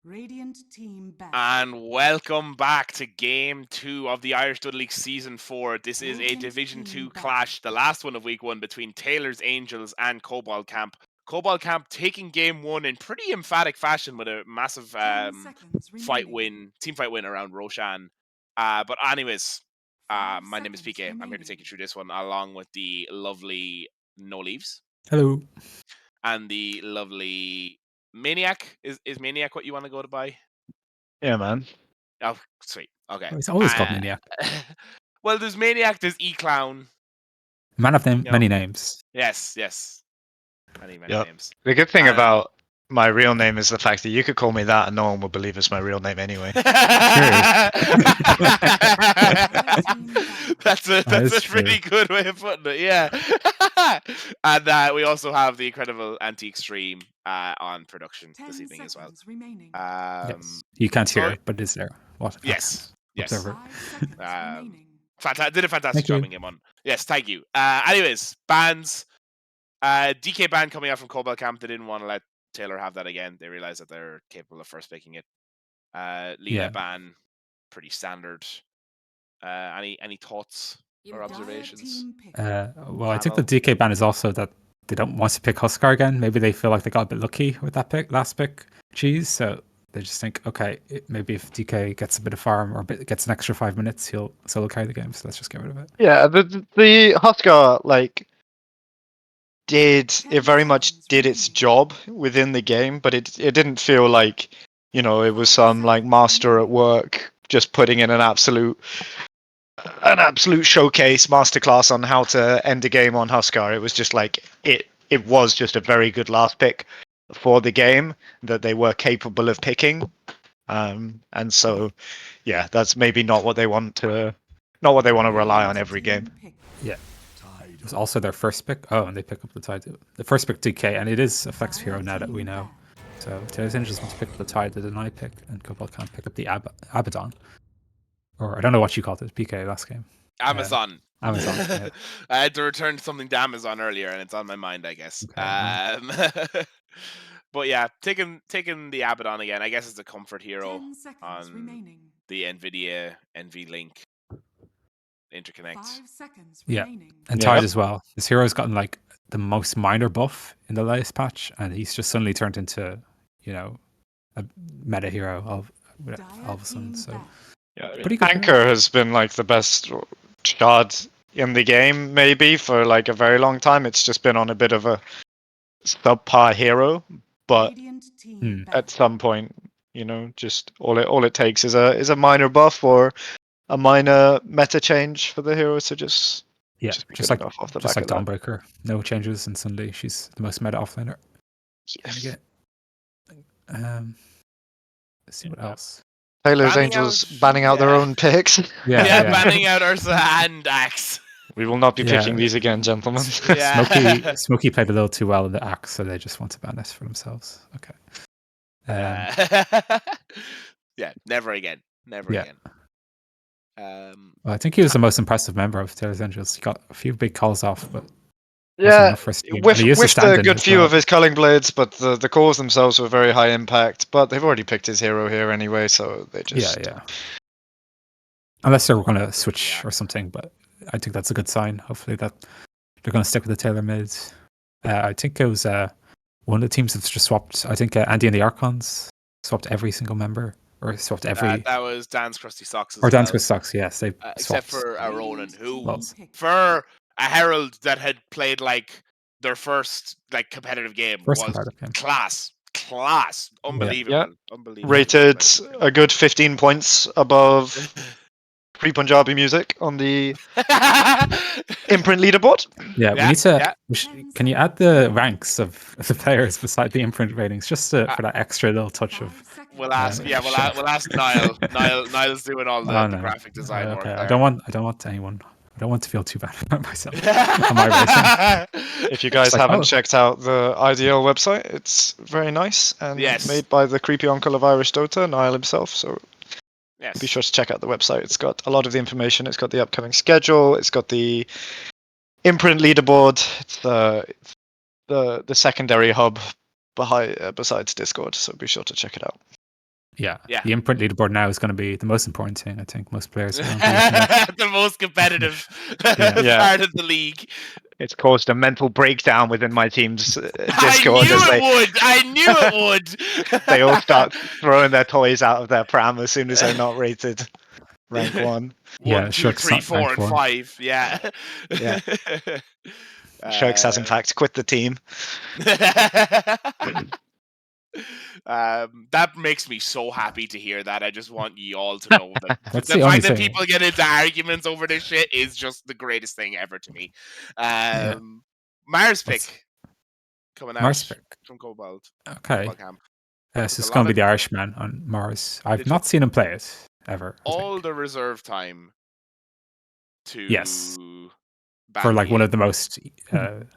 Radiant team back. And welcome back to Game 2 of the Irish Dota League Season 4. This is a Division 2 clash, the last one of Week 1 between Taylor's Angels and Kobold Camp. Kobold Camp taking Game 1 in pretty emphatic fashion with a massive team fight win around Roshan. But anyways, my name is PK. I'm here to take you through this one along with the lovely No Leaves. Hello. And the lovely Maniac. Is Maniac what you want to go to buy? Yeah, man. Oh, sweet. Okay. Oh, it's always called Maniac. Well, there's Maniac, there's E-Clown. Man of many names. Yes. Many names. The good thing about my real name is the fact that you could call me that and no one would believe it's my real name anyway. That's a pretty good way of putting it, yeah. And we also have the incredible Anti-Extreme on production this evening as well. Yes. You can't hear it, but it's there. What? Yes. Observer. Did a fantastic job in Game 1. Yes, thank you. Anyways, bans. DK ban coming out from Kobold Camp. They didn't want to let Taylor have that again. They realized that they're capable of first picking it. Leela ban, pretty standard. Any thoughts or observations? Well, I think the DK ban is also that they don't want to pick Huskar again. Maybe they feel like they got a bit lucky with that last pick, Cheese. So they just think, okay, maybe if DK gets a bit of farm or gets an extra 5 minutes, he'll solo carry the game. So let's just get rid of it. Yeah, the Huskar very much did its job within the game, but it didn't feel like, it was some master at work just putting in an absolute showcase masterclass on how to end a game on Huskar. It was just it was just a very good last pick for the game that they were capable of picking, and so that's maybe not what they want to rely on every game. Yeah. It was also their first pick. Oh, and they pick up the Tide. The first pick DK, and it is a flex hero now that we know. So Taylor's Angels want to pick up the Tide, the deny pick, and Kobold can't pick up the Abaddon. Or I don't know what you called it, PK last game. Amazon. Amazon. Yeah. I had to return something to Amazon earlier, and it's on my mind, I guess. Okay, but yeah, taking the Abaddon again. I guess it's a comfort hero on the NVIDIA NVLink interconnect. Yeah, and Tide as well. This hero's gotten the most minor buff in the latest patch, and he's just suddenly turned into, a meta hero all of a sudden. So pretty good. Anchor has been the best shard in the game, maybe for a very long time. It's just been on a bit of a subpar hero, but at some point, just all it takes is a minor buff or a minor meta change for the hero to just like Dawnbreaker. No changes, and suddenly she's the most meta offlaner. Yes. Let's see what else. Taylor's Angels banning out their own picks. Yeah, banning out Ursa and Axe. We will not be picking these again, gentlemen. Smokey played a little too well in the Axe, so they just want to ban this for themselves. Okay. Yeah, never again. Never again. Well, I think he was the most impressive member of Taylor's Angels. He got a few big calls off, but whiffed a good few of his culling blades, but the calls themselves were very high impact. But they've already picked his hero here anyway, so they just unless they're going to switch or something. But I think that's a good sign. Hopefully that they're going to stick with the Taylor mids. I think it was one of the teams that's just swapped. I think Andy and the Archons swapped every single member. Or swapped every. That was Dan's Crusty Socks. Dan's Crusty Socks, yes. They except for Ronan, who for a Herald that had played their first competitive game was class, unbelievable, unbelievable. Rated a good 15 points above pre-Punjabi music on the imprint leaderboard. Yeah, we need to. Can you add the ranks of the players beside the imprint ratings, just for that extra little touch of? We'll ask. We'll ask Niall. Niall's doing all the graphic design work. I don't want anyone. I don't want to feel too bad about myself. On my if you guys haven't checked out the IDL website, it's very nice and made by the creepy uncle of Irish Dota, Niall himself. So be sure to check out the website. It's got a lot of the information. It's got the upcoming schedule. It's got the imprint leaderboard. It's the secondary hub besides Discord. So be sure to check it out. Yeah. Yeah. The imprint leaderboard now is going to be the most important thing. I think most players are going to be using that. The most competitive Yeah. part of the league. It's caused a mental breakdown within my team's I Discord knew as it would. I knew it would. they all start throwing their toys out of their pram as soon as they're not rated rank 1. Yeah, 1, 2, Shirk's 3, not 4, rank and 4. 5. Yeah. Yeah. Shirks has in fact quit the team. That makes me so happy to hear that. I just want you all to know that That's the the only fact that thing. people get into arguments over this shit is just the greatest thing ever to me. Mars pick coming out Mars pick. from Kobold. Okay. Kobold camp. So With it's a going lot to be of the Irishman on Mars. I've They not took seen him play it ever. I all think. the reserve time to Yes. ban For the like one of the healing. most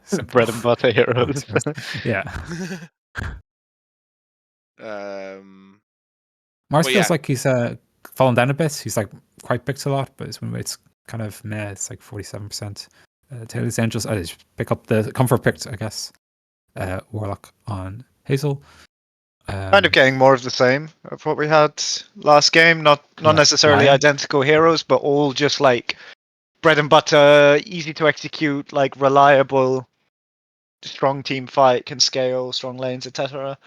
simple Bread and butter heroes. Yeah. Mars But feels yeah. like he's fallen down a bit. He's like quite picked a lot, but his win rate's kind of meh. It's like 47%. Taylor's Angels, I just pick up the comfort picked, I guess. Warlock on Hazel. Kind of getting more of the same of what we had last game. Not necessarily Lion. identical heroes, but all just like bread and butter, easy to execute, like reliable, strong team fight, can scale, strong lanes, etc.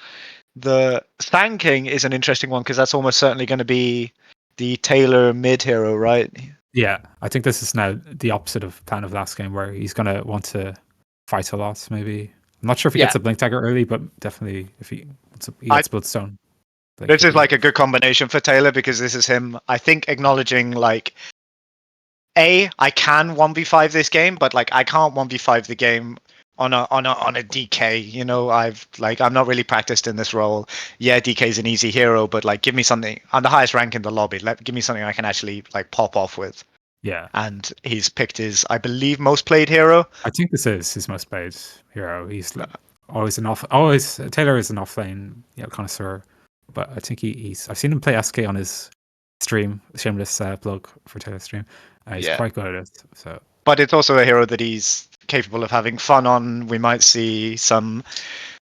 The Sand King is an interesting one because that's almost certainly going to be the Taylor mid hero, right? Yeah, I think this is now the opposite of plan of last game, where he's going to want to fight a lot. Maybe I'm not sure if he gets a blink dagger early, but definitely if he gets Bloodstone. This is like a good combination for Taylor because this is him, I think, acknowledging like, I can 1v5 this game, but like I can't 1v5 the game on a DK. You know, I'm not really practiced in this role. Yeah, DK is an easy hero, but like give me something. I'm the highest rank in the lobby. Give me something I can actually like pop off with. Yeah. And he's picked his, I believe, most played hero. I think this is his most played hero. He's always Taylor is an offlane, connoisseur. But I think I've seen him play SK on his stream, shameless plug for Taylor's stream. He's quite good at it. So, but it's also a hero that he's capable of having fun on. We might see some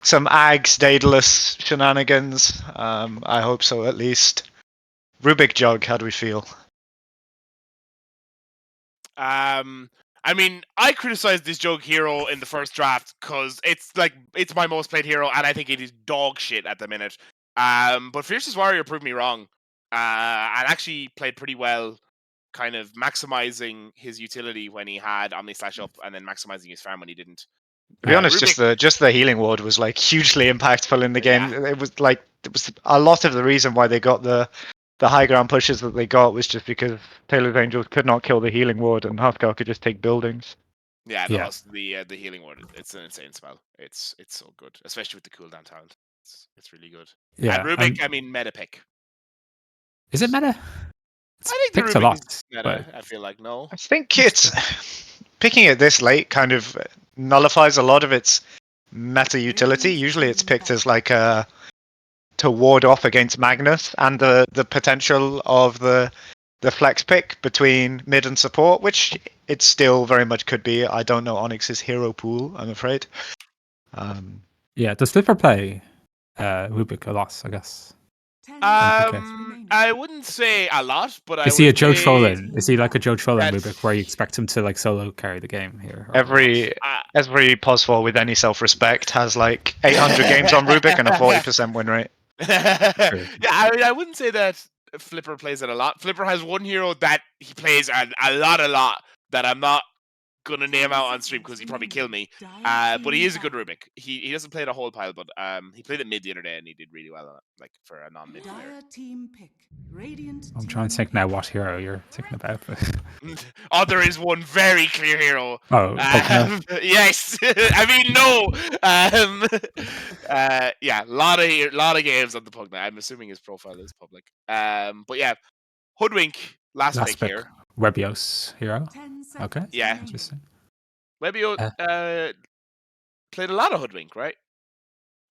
Ags, Daedalus shenanigans. I hope so, at least. Rubik Jug, how do we feel? I mean, I criticized this Jug hero in the first draft because it's my most played hero, and I think it is dog shit at the minute. But Fiercest Warrior proved me wrong, and actually played pretty well, kind of maximizing his utility when he had Omni Slash up, and then maximizing his farm when he didn't. To be honest, Rubik, just the healing ward was like hugely impactful in the game. Yeah. It was a lot of the reason why they got the high ground pushes that they got was just because Taylor's Angels could not kill the healing ward and Huskar could just take buildings. Yeah, the healing ward. It's an insane spell. It's so good, especially with the cooldown talent. It's really good. Yeah, and Rubik, I mean, meta pick. Is it meta? I think the Rubik is meta. I feel like no. I think it's picking it this late kind of nullifies a lot of its meta utility. Usually, it's picked as like to ward off against Magnus and the potential of the flex pick between mid and support, which it still very much could be. I don't know Onyx's hero pool, I'm afraid. Yeah, does Flipper play Rubik a lot, I guess? I wouldn't say a lot, but is he a Joe Trollin? Is he like a Joe Trollin Rubik where you expect him to like solo carry the game here? Every POS4 with any self-respect has like 800 games on Rubik and a 40% win rate. Yeah, I mean, I wouldn't say that Flipper plays it a lot. Flipper has one hero that he plays a lot that I'm not gonna name out on stream because he'd probably kill me. But he is a good Rubik. He doesn't play the whole pile, but he played it mid the other day and he did really well on it, like for a non-mid player. I'm trying to think now what hero you're thinking about. Oh, there is one very clear hero. Oh, yes. I mean, no. Yeah, lot of games on the Pugna. I'm assuming his profile is public. But yeah, Hoodwink, last pick here. Webios hero. Okay. Yeah. Interesting. Webio played a lot of Hoodwink, right?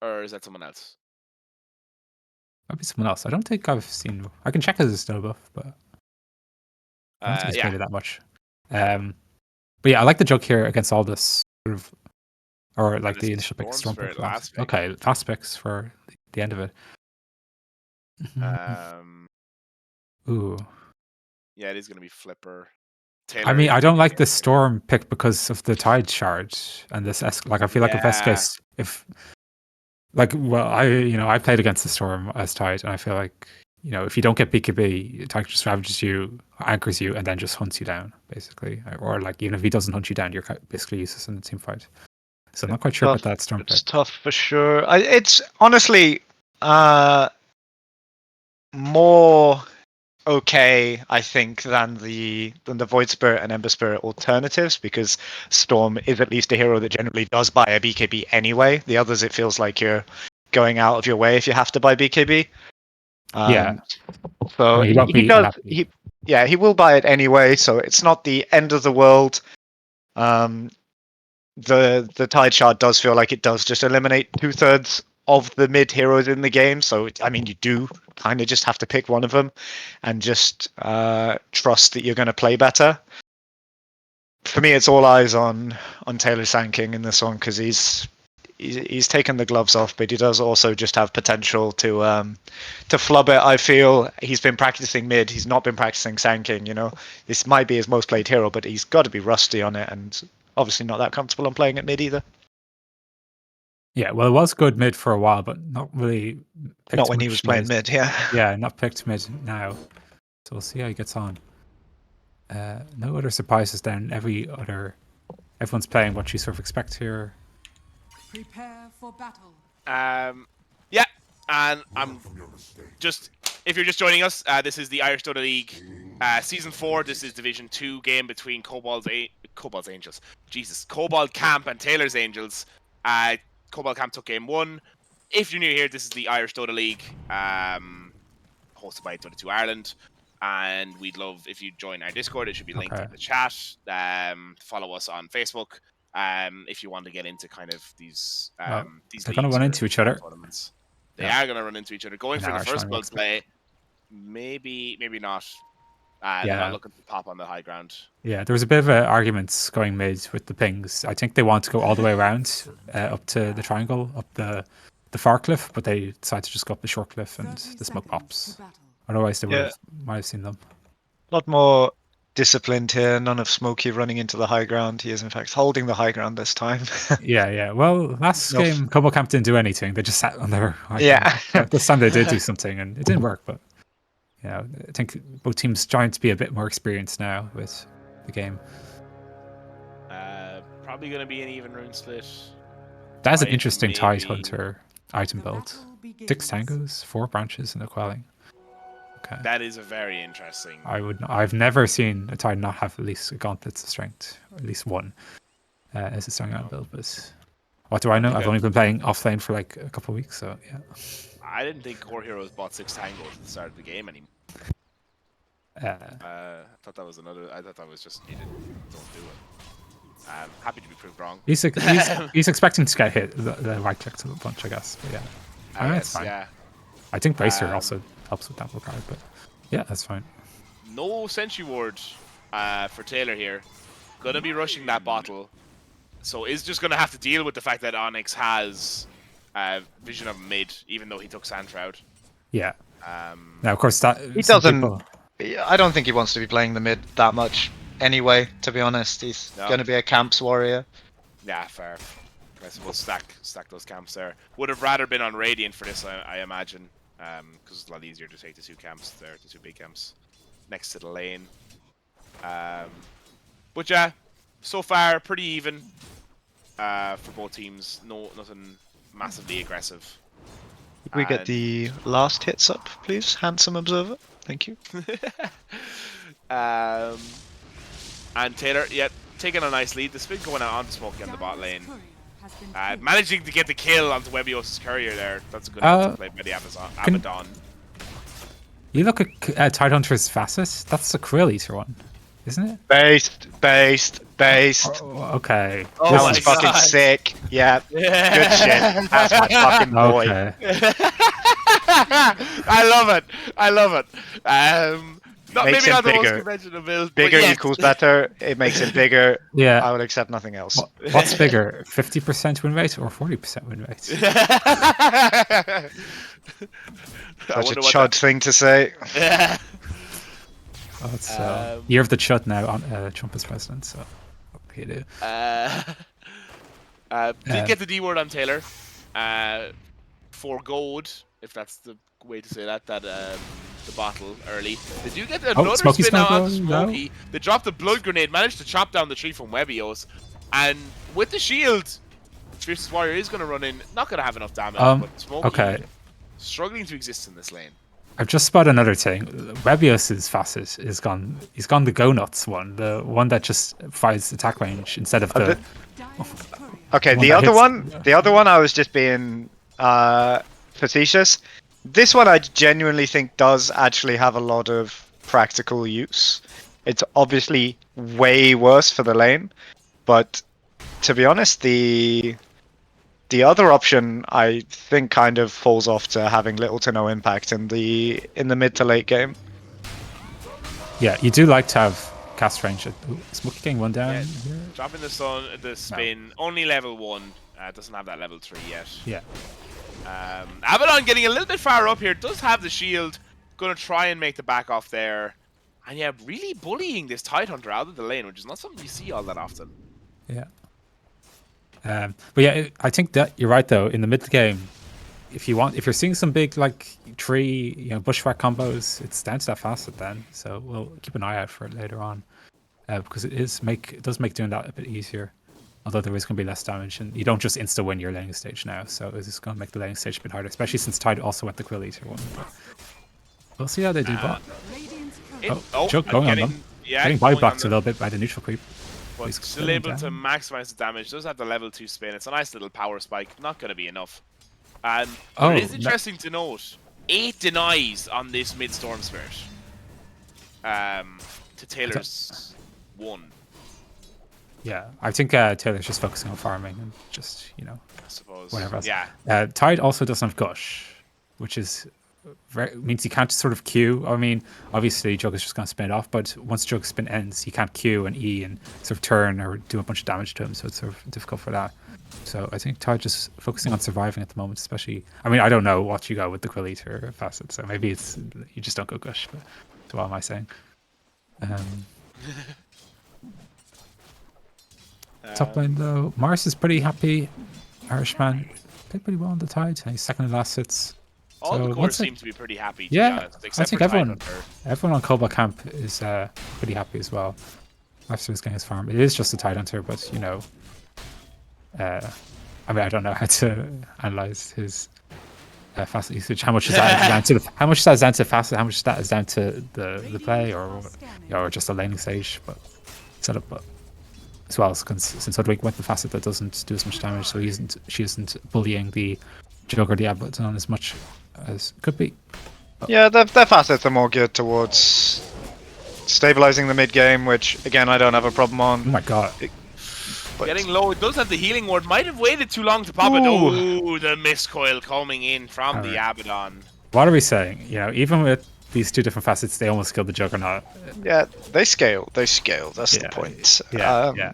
Or is that someone else? Maybe someone else. I don't think I've seen. I can check his snow buff, but I don't think he's played it that much. But yeah, I like the joke here against all this sort of, or like the initial pick, Storm pick. Okay, fast picks for the end of it. Ooh. Yeah, it is going to be Flipper. I mean, Taylor I don't like the against Taylor. Storm pick because of the Tide Shard and this. Like, I feel like if I played against the Storm as Tide, and I feel like if you don't get BKB, Tide just ravages you, anchors you, and then just hunts you down, basically. Or like even if he doesn't hunt you down, you're basically useless in the team fight. So I'm not quite sure about that Storm It's pick. tough for sure. It's honestly more okay, I think, than the Void Spirit and Ember Spirit alternatives, because Storm is at least a hero that generally does buy a BKB anyway. The others, it feels like you're going out of your way if you have to buy BKB. Yeah. So I mean, he won't be does. unhappy. He will buy it anyway. So it's not the end of the world. The Tide Shard does feel like it does just eliminate 2/3 of the mid heroes in the game. So I mean, you do kind of just have to pick one of them, and just trust that you're going to play better. For me, it's all eyes on Taylor Sand in this one, because he's taken the gloves off, but he does also just have potential to flub it. I feel he's been practicing mid. He's not been practicing Sand King. This might be his most played hero, but he's got to be rusty on it, and obviously not that comfortable on playing at mid either. Yeah, well, it was good mid for a while, but not really. Not when he was playing mid, yeah. Yeah, not picked mid now. So we'll see how he gets on. No other surprises then. Everyone's playing what you sort of expect here. Prepare for battle. Yeah, and I'm just, if you're just joining us, this is the Irish Dota League Season 4. This is Division 2 game between Kobold Camp and Taylor's Angels. Kobold Camp took game 1. If you're new here, this is the Irish Dota League, hosted by Dota 2 Ireland. And we'd love if you join our Discord. It should be linked in the chat. Follow us on Facebook. If you want to get into kind of these they're going to run into each other. Tournaments. They are going to run into each other. Going for the first build play. Maybe not. Not looking to pop on the high ground. Yeah, there was a bit of arguments going mid with the pings. I think they want to go all the way around up to the triangle, up the far cliff, but they decided to just go up the short cliff and the smoke pops. Otherwise, they might have seen them. A lot more disciplined here. None of Smokey running into the high ground. He is, in fact, holding the high ground this time. Yeah. Well, last game, Kobold Camp didn't do anything. They just sat on their high ground. This time they did do something, and it didn't work. But I think both teams trying to be a bit more experienced now with the game. Probably going to be an even rune split. That's an interesting Tide Hunter item build. 6 tangos, 4 branches, and a quelling. Okay. That is a very interesting. I've never seen a Tide not have at least a Gauntlets of Strength, or at least one as a strong item build. But what do I know? I've only been playing offlane for like a couple of weeks, so yeah. I didn't think Core Heroes bought 6 tangos at the start of the game anymore. I thought that was another. I thought that was just you don't do it. I'm happy to be proved wrong. He's expecting to get hit the right click to the punch, I guess. But yeah, I mean, it's fine. Yeah. I think Bracer also helps with that regard, but yeah, that's fine. No Sentry Ward for Taylor here. Gonna be rushing that bottle, so is just gonna have to deal with the fact that Onyx has vision of mid, even though he took Sandshroud. Yeah. Now, of course, that he doesn't. I don't think he wants to be playing the mid that much anyway. To be honest, he's gonna be a camps warrior. Yeah, fair. I suppose stack those camps there. Would have rather been on Radiant for this, I imagine, because it's a lot easier to take the 2 camps there, the 2 big camps next to the lane. But yeah, so far pretty even for both teams. Nothing massively aggressive. Could we get the last hits up, please, handsome observer? Thank you. And Taylor, taking a nice lead. This has been going on to Smokey on the bot lane. Managing to get the kill onto Webios' courier there. That's a good play by the Abaddon. You look at Tide Hunter's facet. That's a Krill Eater one, isn't it? Based. Oh, okay. That one's fucking sick. Yeah. Good shit. That's my fucking boy. Okay. I love it. makes maybe him not the most bigger. conventional build. Bigger but yes. equals better. It makes him bigger. Yeah. I would accept nothing else. What's bigger, 50% win rate or 40% win rate? Such a chud thing to say. Yeah. Oh, it's year of the chud now. Trump is president, so what can you do? Did get the D word on Taylor. For gold, if that's the way to say that, the bottle early. They do get another Smokey's spin out gonna on go, Smokey. They drop the blood grenade, managed to chop down the tree from Webios. And with the shield, Fierce Warrior is going to run in. Not going to have enough damage, but Smokey struggling to exist in this lane. I've just spotted another thing. Webios's facet is gone. He's gone the go nuts one, the one that just fires attack range instead of the. Okay, the other one, I was just being facetious. This one I genuinely think does actually have a lot of practical use. It's obviously way worse for the lane, but to be honest, the other option I think kind of falls off to having little to no impact in the mid to late game. Yeah, you do like to have cast range. Smokey getting one down. Yeah, dropping the spin, only level 1. Doesn't have that level 3 yet. Yeah. Abaddon getting a little bit far up here. Does have the shield. Gonna try and make the back off there. And yeah, really bullying this Tidehunter out of the lane, which is not something you see all that often. Yeah. But yeah, I think that you're right though. In the mid game, if you're seeing some big like tree, bushwhack combos, it's down to that facet then. So we'll keep an eye out for it later on, because it does make doing that a bit easier. Although there is going to be less damage, and you don't just insta win your laning stage now, so it's going to make the laning stage a bit harder, especially since Tide also went the Quill Eater one. But we'll see how they do bot. Joke going on them. Yeah, getting buyblocked a little bit by the neutral creep. But still able to maximize the damage. Does have the level 2 spin. It's a nice little power spike. Not going to be enough. And it is interesting to note, 8 denies on this mid Storm Spirit. To Taylor's 1. Yeah, I think Taylor's just focusing on farming and just, I suppose. whatever else. Yeah. Tide also doesn't have Gush, which means you can't sort of Q. I mean, obviously Jug is just going to spin it off, but once Jug's spin ends, you can't Q and E and sort of turn or do a bunch of damage to him, so it's sort of difficult for that. So I think Tide just focusing on surviving at the moment, especially. I mean, I don't know what you go with the Quill Eater facet, so maybe it's you just don't go Gush, but so what am I saying? Top lane though, Mars is pretty happy. Irishman played pretty well on the Tide. He's second in last hits. All the cores seem to be pretty happy. To yeah, be honest, except I think everyone on Kobold camp is pretty happy as well after getting his farm. It is just a Tidehunter, but I mean, I don't know how to analyze his facet usage. How much is that down to facet? How much of that is down to the play, or just a laning stage, but setup, but. As well, since Ludwig went the facet that doesn't do as much damage, so she isn't bullying the Jug or the Abaddon as much as could be. But yeah, their facets are more geared towards stabilizing the mid game, which again I don't have a problem on. Oh my god. Getting low, it does have the healing ward. Might have waited too long to pop it. Oh, the mist coil coming in from the Abaddon. What are we saying? Even with these two different facets, they almost killed the Juggernaut. Yeah, they scale. That's the point. Yeah.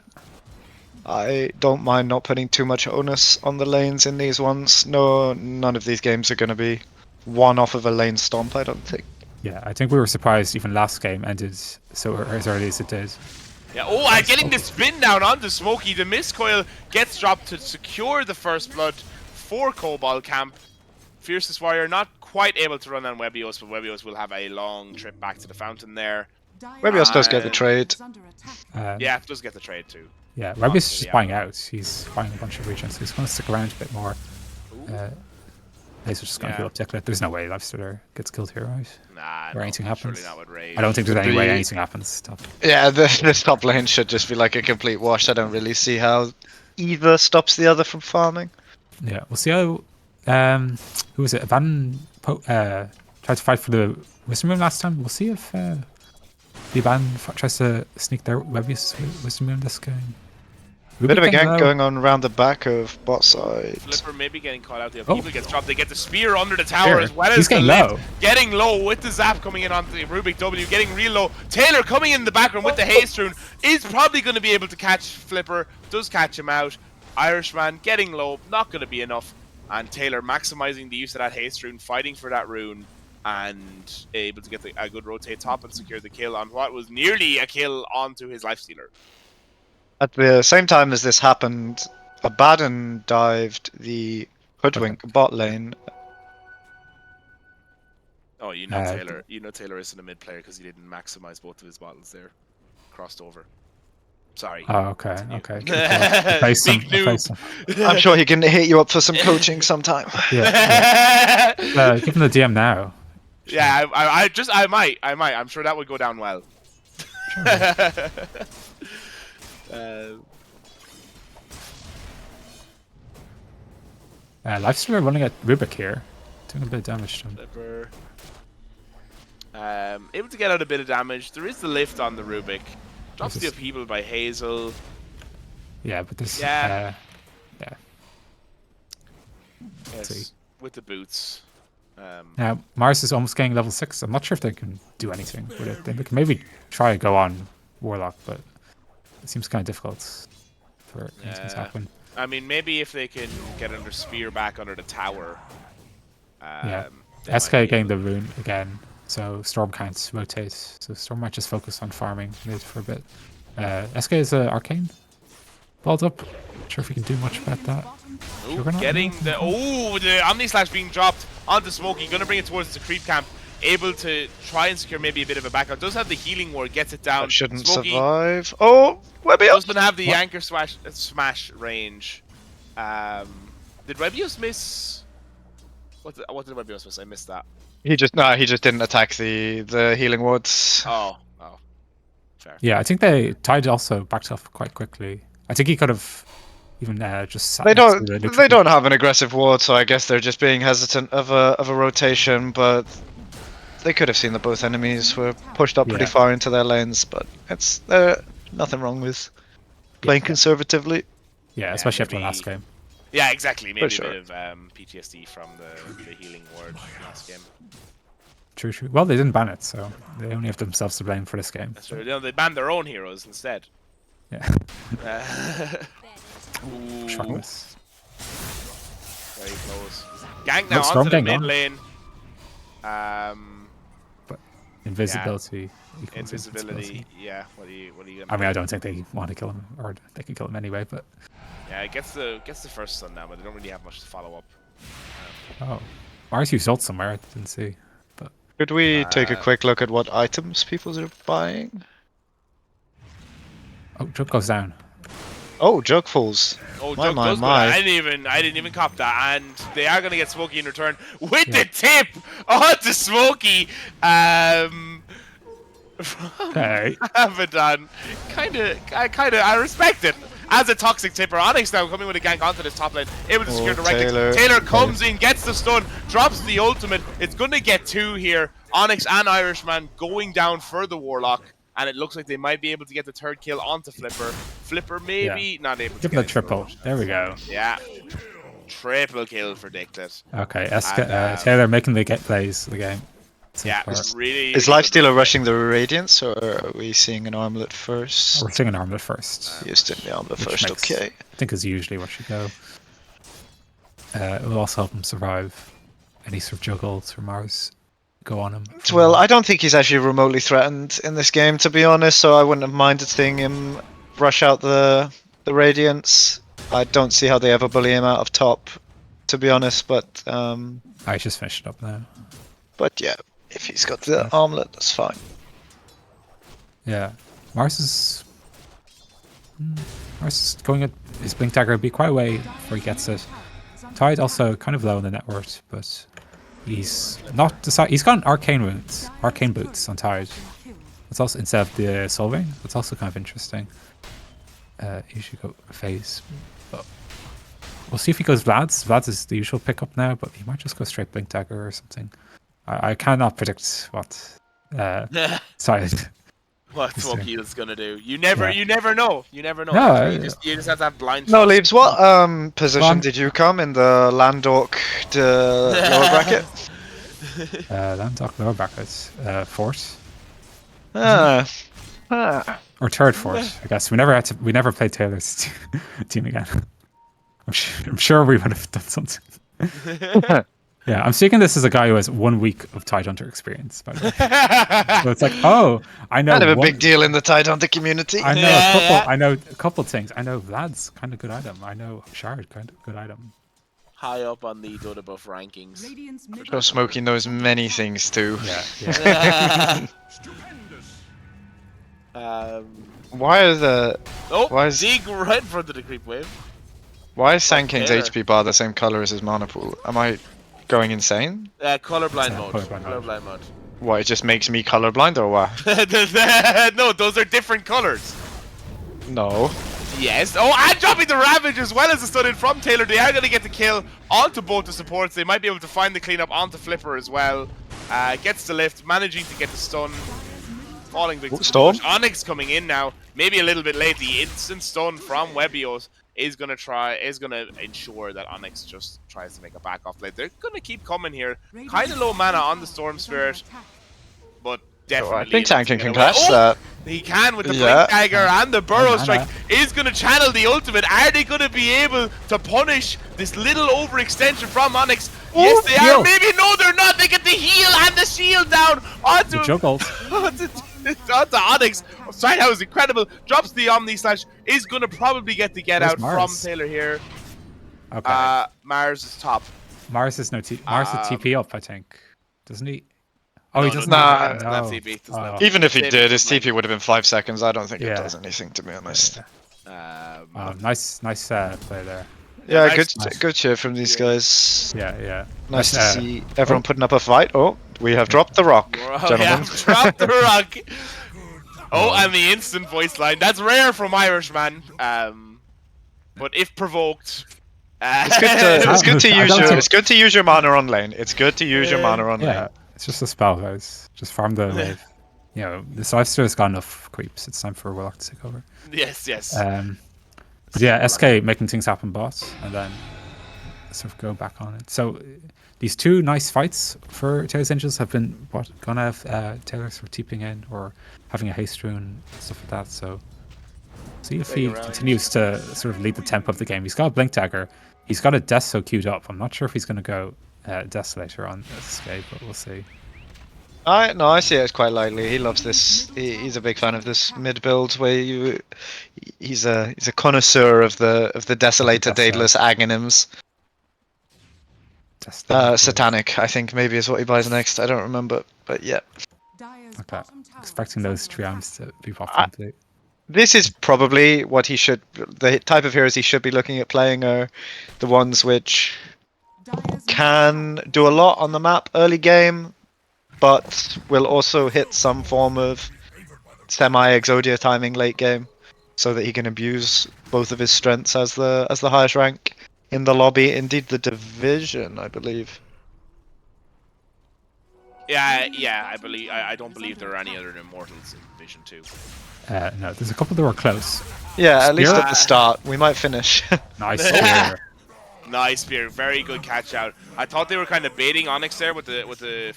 I don't mind not putting too much onus on the lanes in these ones. No, none of these games are going to be one off of a lane stomp, I don't think. Yeah, I think we were surprised even last game ended so as early as it did. Yeah, getting the spin down onto Smokey. The mist coil gets dropped to secure the first blood for Kobold camp. Fiercest Warrior not quite able to run on Webios, but Webios will have a long trip back to the fountain there. Webios does get the trade. Yeah, it does get the trade too. Yeah, Webios is just buying out. He's buying a bunch of regions, so he's going to stick around a bit more. Laser's just going to heal up Ticklet. There's no way Lifestealer gets killed here, right? Nah, or anything happens. Not with Rage. I don't think there's any way anything happens. Yeah, this top lane should just be like a complete wash. I don't really see how either stops the other from farming. Yeah, we'll see how. Who was it? Van tried to fight for the Wisdom Rune last time. We'll see if the Van tries to sneak their Webius Wisdom Rune this game. Bit of a getting gank low. going on around the back of bot side. Flipper maybe getting caught out there. Oh. People gets dropped. They get the spear under the tower Spear. as well He's as the getting lift. low. Getting low with the zap coming in onto the Rubik W. Getting real low. Taylor coming in the background with the haste rune is probably going to be able to catch Flipper. Does catch him out. Irishman getting low. Not going to be enough. And Taylor maximizing the use of that haste rune, fighting for that rune, and able to get a good rotate top and secure the kill on what was nearly a kill onto his lifestealer. At the same time as this happened, Abaddon dived the Hoodwink bot lane. Oh, you know Taylor. You know Taylor isn't a mid player because he didn't maximize both of his bottles there. Crossed over. Sorry. Oh, okay, okay. Big noob. I'm sure he can hit you up for some coaching sometime. Yeah. Give him the DM now. Yeah, I might. I'm sure that would go down well. Sure. Lifestealer running at Rubik here, doing a bit of damage to him. Flipper. Able to get out a bit of damage. There is the lift on the Rubik. Drops the upheaval by Hazel. Yeah, but this. Yeah. Yeah. Yes, with the boots. Now Mars is almost getting level 6. I'm not sure if they can do anything with it. They can maybe try and go on Warlock, but it seems kind of difficult for anything to happen. I mean, maybe if they can get under spear back under the tower. Yeah. SK getting the rune again, so Storm can't rotate. So Storm might just focus on farming mid for a bit. SK is arcane. Balled up. Not sure if we can do much about that. Ooh, getting the the Omni Slash being dropped onto Smokey, gonna bring it towards the creep camp. Able to try and secure maybe a bit of a backup. Does have the healing ward, gets it down. That shouldn't Smokey survive. Oh, Webby up! doesn't have the anchor smash range. Did Webios miss? What did Webios miss? I missed that. He just didn't attack the healing wards. Oh, fair. Yeah, I think they tied also backed off quite quickly. I think he could have even just sat They next don't. to the neutral They don't have an aggressive ward, so I guess they're just being hesitant of a rotation. But they could have seen that both enemies were pushed up pretty far into their lanes. But it's nothing wrong with playing conservatively. Yeah, especially after the last game. Yeah, exactly. Maybe sure. a bit of PTSD from the healing ward last game. True. Well, they didn't ban it, so they only have themselves to blame for this game. That's right. No, they banned their own heroes instead. Yeah. Ooh, Shockless. very close. Gank now Storm onto the getting mid on. lane. But invisibility. equals Invisibility. Yeah. What are you gonna I mean, I don't think they want to kill him, or they can kill him anyway. But yeah, it gets the first stun now, but they don't really have much to follow up. oh, Mars used ult somewhere. I didn't see. But Could we take a quick look at what items people are buying? oh, Jug goes down. Oh, Jug falls. Oh, My, Jug my, does go my. down. I didn't even cop that, and they are gonna get Smokey in return with the tip onto Smokey. Okay. Abaddon, I respect it. As a toxic tipper, Onyx now coming with a gank onto this top lane, able to secure the right click. Taylor comes in, gets the stun, drops the ultimate. It's going to get 2 here. Onyx and Irishman going down for the Warlock, and it looks like they might be able to get the 3rd kill onto Flipper. Flipper maybe not able to Give him the triple. There we go. Yeah. Triple kill for Dicklet. Okay, Taylor making the get plays of the game. Yeah, really. Is Lifestealer rushing the Radiance, or are we seeing an armlet first? We're seeing an armlet first. You're doing the armlet Which first, makes- okay. I think is usually what should go. It will also help him survive any sort of juggles from Mars go on him. Well, I don't think he's actually remotely threatened in this game, to be honest, so I wouldn't have minded seeing him rush out the Radiance. I don't see how they ever bully him out of top, to be honest, but I just finished it up now. but yeah, if he's got the armlet, that's fine. Yeah, Mars is going at his blink dagger will be quite a way before he gets it. Tide also kind of low in the net worth, but he's not decided. He's got arcane boots on Tide. That's also instead of the soul ring. That's also kind of interesting. He should go phase, but we'll see if he goes Vlad's. Vlad's is the usual pickup now, but he might just go straight blink dagger or something. I cannot predict what side what He's Smoke doing- Heel's gonna do. You never know. You never know. No, You just have to have blind No, trust. Leaves, what position Well, did you come in the Landork lower bracket? Landlock lower brackets. Fourth Ah. or third fourth, I guess. We never played Taylor's team again. I'm sure we would have done something. Yeah, I'm seeing this as a guy who has 1 week of Tidehunter experience, by the way. So it's like, oh, I know Kind of a one- big deal in the Tidehunter community. I know Yeah. I know a couple things. I know Vlad's kind of good item. I know Shard kind of good item. High up on the Dota buff rankings. Radiant's So middle Smoking knows many things too. Yeah. Why are the Oh, is- Zeke right in front of the creep wave. why is Sanking's Taylor. HP bar the same color as his mana pool? Am I going insane? Colorblind Yeah, mode. colorblind mode. Colorblind mode. What, it just makes me colorblind or what? No, those are different colors. No. Yes. Oh, and dropping the Ravage as well as the stun in from Taylor. They are going to get the kill onto both the supports. They might be able to find the cleanup onto Flipper as well. Gets the lift, managing to get the stun. Falling victim. Storm? Onyx coming in now. Maybe a little bit late. The instant stun from Webios is gonna ensure that Onyx just tries to make a back off play. They're gonna keep coming here. Kind of low mana on the Storm Spirit, but definitely. I think able to Tanking get can away. catch Oh! that. He can with the Yeah. Blink Dagger and the Burrow mana. Strike. Is going to channel the ultimate. Are they going to be able to punish this little overextension from Onyx? Yes, they heal. are. Maybe no, they're not. They get the heal and the shield down onto The juggled. onto Onyx. Sorry, that was incredible. Drops the Omni Slash. Is going to probably get the get Where's out Mars? from Taylor here. Okay. Mars is top. Mars is Mars is TP up, I think. Doesn't he? Oh, he No, doesn't. Nah. doesn't have TP. Doesn't have Even if he Maybe did, his just like- TP would have been 5 seconds. I don't think it Yeah. does anything, to be honest. Nice play there. Yeah, Nice. good cheer from these guys. Yeah. Nice to Uh, see everyone putting up a fight. Oh, we have dropped the rock, Oh, gentlemen. yeah, drop the rock. Oh, and the instant voice line. That's rare from Irishman. But if provoked, It's good to I use don't your think- it's good to use your mana on lane. It's good to use your mana on Yeah, lane. it's just a spell, guys. Just farm the wave. You know, the Lifesteal's got enough creeps. It's time for Warlock to take over. yes. But yeah, SK making things happen, boss, and then sort of go back on it. So these two nice fights for Taylor's Angels have been gonna have Taylor sort of TPing in or having a haste rune and stuff like that. So see if he continues to sort of lead the tempo of the game. He's got a Blink Dagger. He's got a Deso queued up. I'm not sure if he's going to go Desolator on SK, but we'll see. I see it quite lightly. He loves this. He's a big fan of this mid build where he's a connoisseur of the Desolator Daedalus Aghanims. Satanic, I think maybe is what he buys next. I don't remember, but yeah. Dire's Okay. bottom tower Expecting is those under triumphs attack. to be popped into. This is probably what he should. The type of heroes he should be looking at playing are the ones which Dire's can do a lot on the map early game, but will also hit some form of semi-Exodia timing late game, so that he can abuse both of his strengths as the highest rank in the lobby. Indeed, the division, I believe. Yeah. I don't believe there are any other Immortals in Division 2. No, there's a couple that were close. Yeah, at least Spear? at the start. We might finish. Nice spear. Nice spear, very good catch out. I thought they were kind of baiting Onyx there with the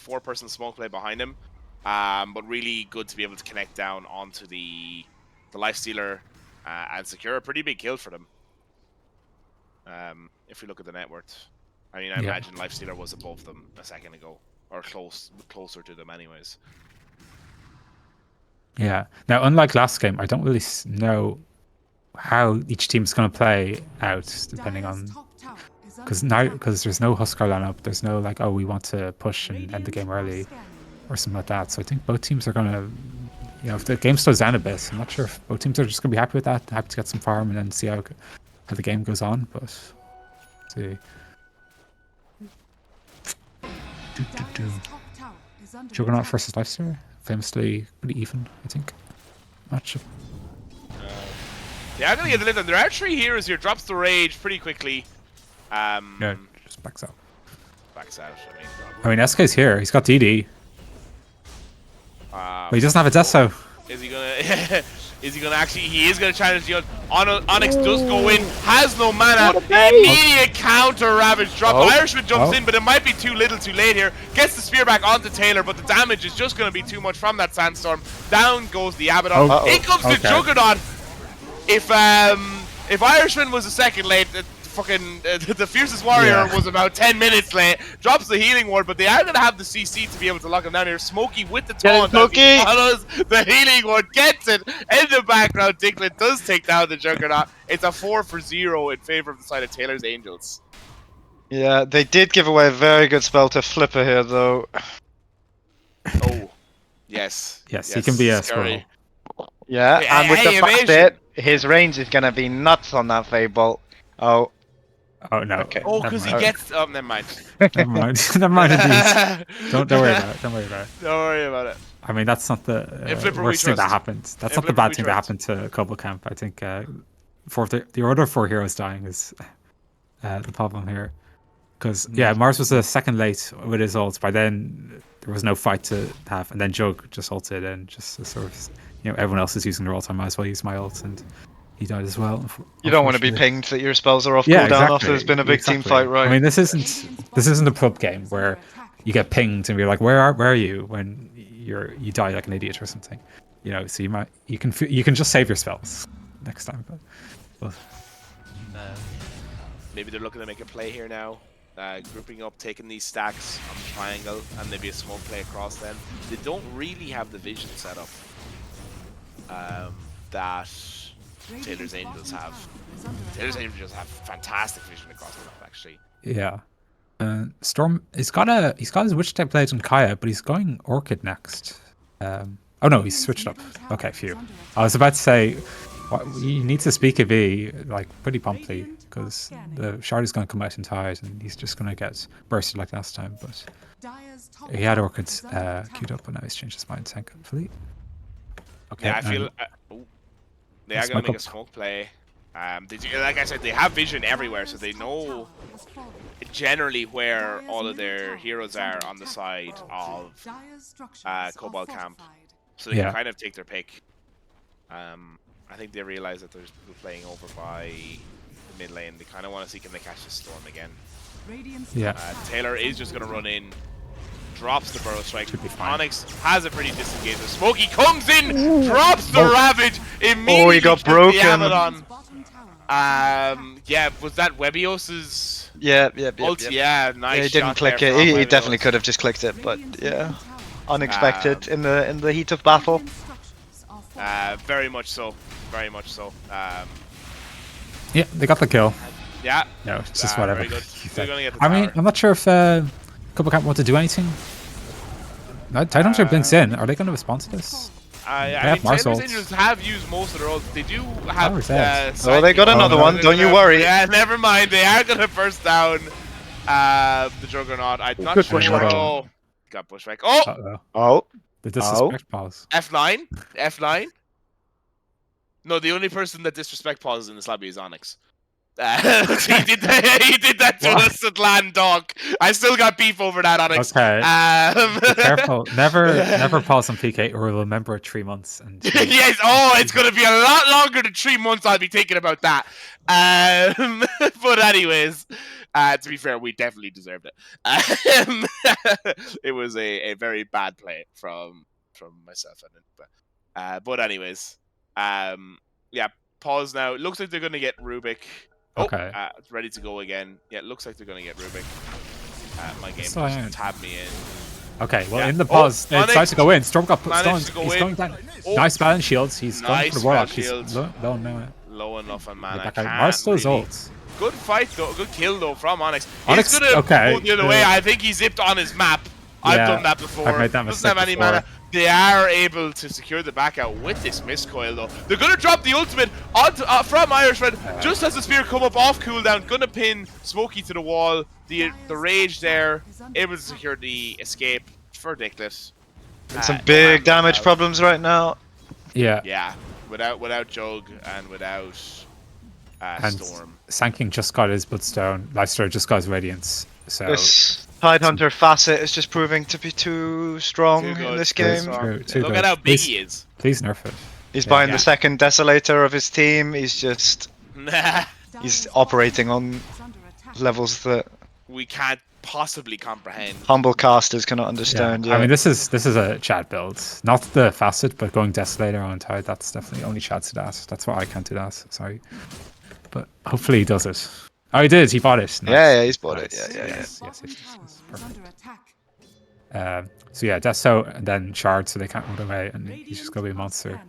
4-person smoke play behind him, but really good to be able to connect down onto the Lifestealer and secure a pretty big kill for them. If we look at the net worth, I mean, I imagine Lifestealer was above them a second ago, or closer to them, anyways. Yeah. Now, unlike last game, I don't really know how each team's going to play out, depending Dire's on top tower is under because now attack. because there's no Huskar lineup. There's no like, oh, we want to push and end the Radiant game are early scanning. or something like that. So I think both teams are going to, if the game slows down a bit, I'm not sure if both teams are just going to be happy with that, happy to get some farm and then see how the game goes on. But see. Dire's top tower is under Juggernaut attack. versus Lifestealer, famously pretty even, I think. Matchup. Yeah, I'm gonna get the lid on. There are 3 heroes here. Drops the rage pretty quickly. Yeah, just backs out. Backs out. I mean, SK's here. He's got DD, but he doesn't have a Deso. Is he gonna? Is he gonna actually? He is gonna challenge the Onyx. Does go in. Has no mana. Immediate counter ravage drop. Irishman jumps in, but it might be too little, too late here. Gets the spear back onto Taylor, but the damage is just gonna be too much from that sandstorm. Down goes the Abaddon. In comes the Juggernaut. If Irishman was a second late, the fiercest warrior was about 10 minutes late. Drops the healing ward, but they are gonna have the CC to be able to lock him down here. Smokey with the taunt. The healing ward gets it in the background. Diglett does take down the Juggernaut. It's a 4-for-0 in favor of the side of Taylor's Angels. Yeah, they did give away a very good spell to Flipper here, though. Oh, yes. Yes, he can be a squirrel. Yeah, and with the fact that his range is gonna be nuts on that Fable. Oh no. Okay. Oh, because he gets. Oh, never mind. Never mind. Never mind. Indeed. Don't worry about it. Don't worry about it. Don't worry about it. I mean, that's not the worst thing that happened. That's not the bad thing that happened to Kobold Camp. I think for the order of 4 heroes dying is the problem here. Because Mars was a second late with his ult. By then, there was no fight to have, and then Jug just ulted, and just sort of, everyone else is using their ult. I might as well use my ult, and he died as well. You don't want to be pinged that your spells are off cooldown after there's been a big team fight, right? I mean, this isn't a pub game where you get pinged and you're like, where are you when you die like an idiot or something, So you can just save your spells next time. But maybe they're looking to make a play here now. Grouping up, taking these stacks on the triangle, and maybe a smoke play across them. They don't really have the vision set up that Taylor's Angels have. Taylor's Angels have fantastic vision across the map, actually. Yeah. Storm, he's got his Witch type blade on Kaya, but he's going Orchid next. Oh no, he's switched up. Okay, phew. I was about to say, you need to speak a V like pretty promptly, because the shard is going to come out in tide, and he's just going to get bursted like last time. But he had Orchids queued up, but now he's changed his mind, thankfully. Okay. Yeah, I feel they are going to make a smoke play. Like I said, they have vision everywhere, so they know generally where all of their heroes are on the side of Kobold Camp, so they can kind of take their pick. I think they realize that there's people playing over by the mid lane. They kind of want to see, can they catch the storm again. Yeah. Taylor is just going to run in, drops the Burrow Strike. Onyx has a pretty disengaged. Smokey comes in, drops the Ravage immediately. Oh, he got broken. Yeah, was that Webios's ult? Yeah, nice. Yeah, he didn't click it. He definitely could have just clicked it, but yeah, unexpected in the heat of battle. Very much so. Very much so. Yeah, they got the kill. Yeah. No, it's just whatever. Very good. I mean, I'm not sure if Kobold Camp want to do anything. Tidehunter blinks in. Are they going to respond to this? I mean, Taylor's Angels have used most of their ults. They do have. They got another one. Don't you worry. Yeah, never mind. They are going to burst down the Juggernaut. I'm not sure. Oh, got pushback. Oh. The disrespect pause. F9. No, the only person that disrespect pauses in this lobby is Onyx. He did that to us at Land Dog. I still got beef over that, Onyx. Okay. Be careful. Never pause on PK, or we'll remember it 3 months. And yes. Oh, it's going to be a lot longer than 3 months. I'll be thinking about that. But anyways, to be fair, we definitely deserved it. It was a very bad play from myself, but anyways, yeah. Pause now. It looks like they're going to get Rubik. Okay. It's ready to go again. Yeah, it looks like they're going to get Rubik. My game just tabbed me in. Okay, well, in the pause, they decide to go in. Storm got stunned. He's going down. Nice balance shields. He's going for the Warlock. He's low enough on mana. Mars still his ult. Good fight, though. Good kill, though, from Onyx. Onyx, he's going to go the other way. I think he zipped on his map. I've done that before. I've made that mistake Doesn't have any mana. They are able to secure the back out with this Mistcoil, though. They're going to drop the ultimate onto, from Irishman just as the spear come up off cooldown. Going to pin Smokey to the wall. The Rage there, able to secure the escape for Diglett. Some big damage problems right now. Yeah. Yeah. Without Jug and without Storm. Sanking just got his Bloodstone. Leicester just got his Radiance. So Tidehunter Facet is just proving to be too strong Too good, in this too game. strong. Too Look good. at how big Please- he is. Please nerf it. He's Yeah. buying Yeah. the second Desolator of his team. He's just Nah, he's operating on levels that we can't possibly comprehend. humble casters cannot understand. I mean, this is a chat build, not the facet, but going Desolator on Tide. That's definitely only chats to that. That's why I can't do that. Sorry, but hopefully he does it. Oh, he did. He bought it. Nice. Yeah, he's bought it. Nice. Yeah. Yes. Perfect. So yeah, Desto and then Shard, so they can't run away, and he's just gonna be a monster.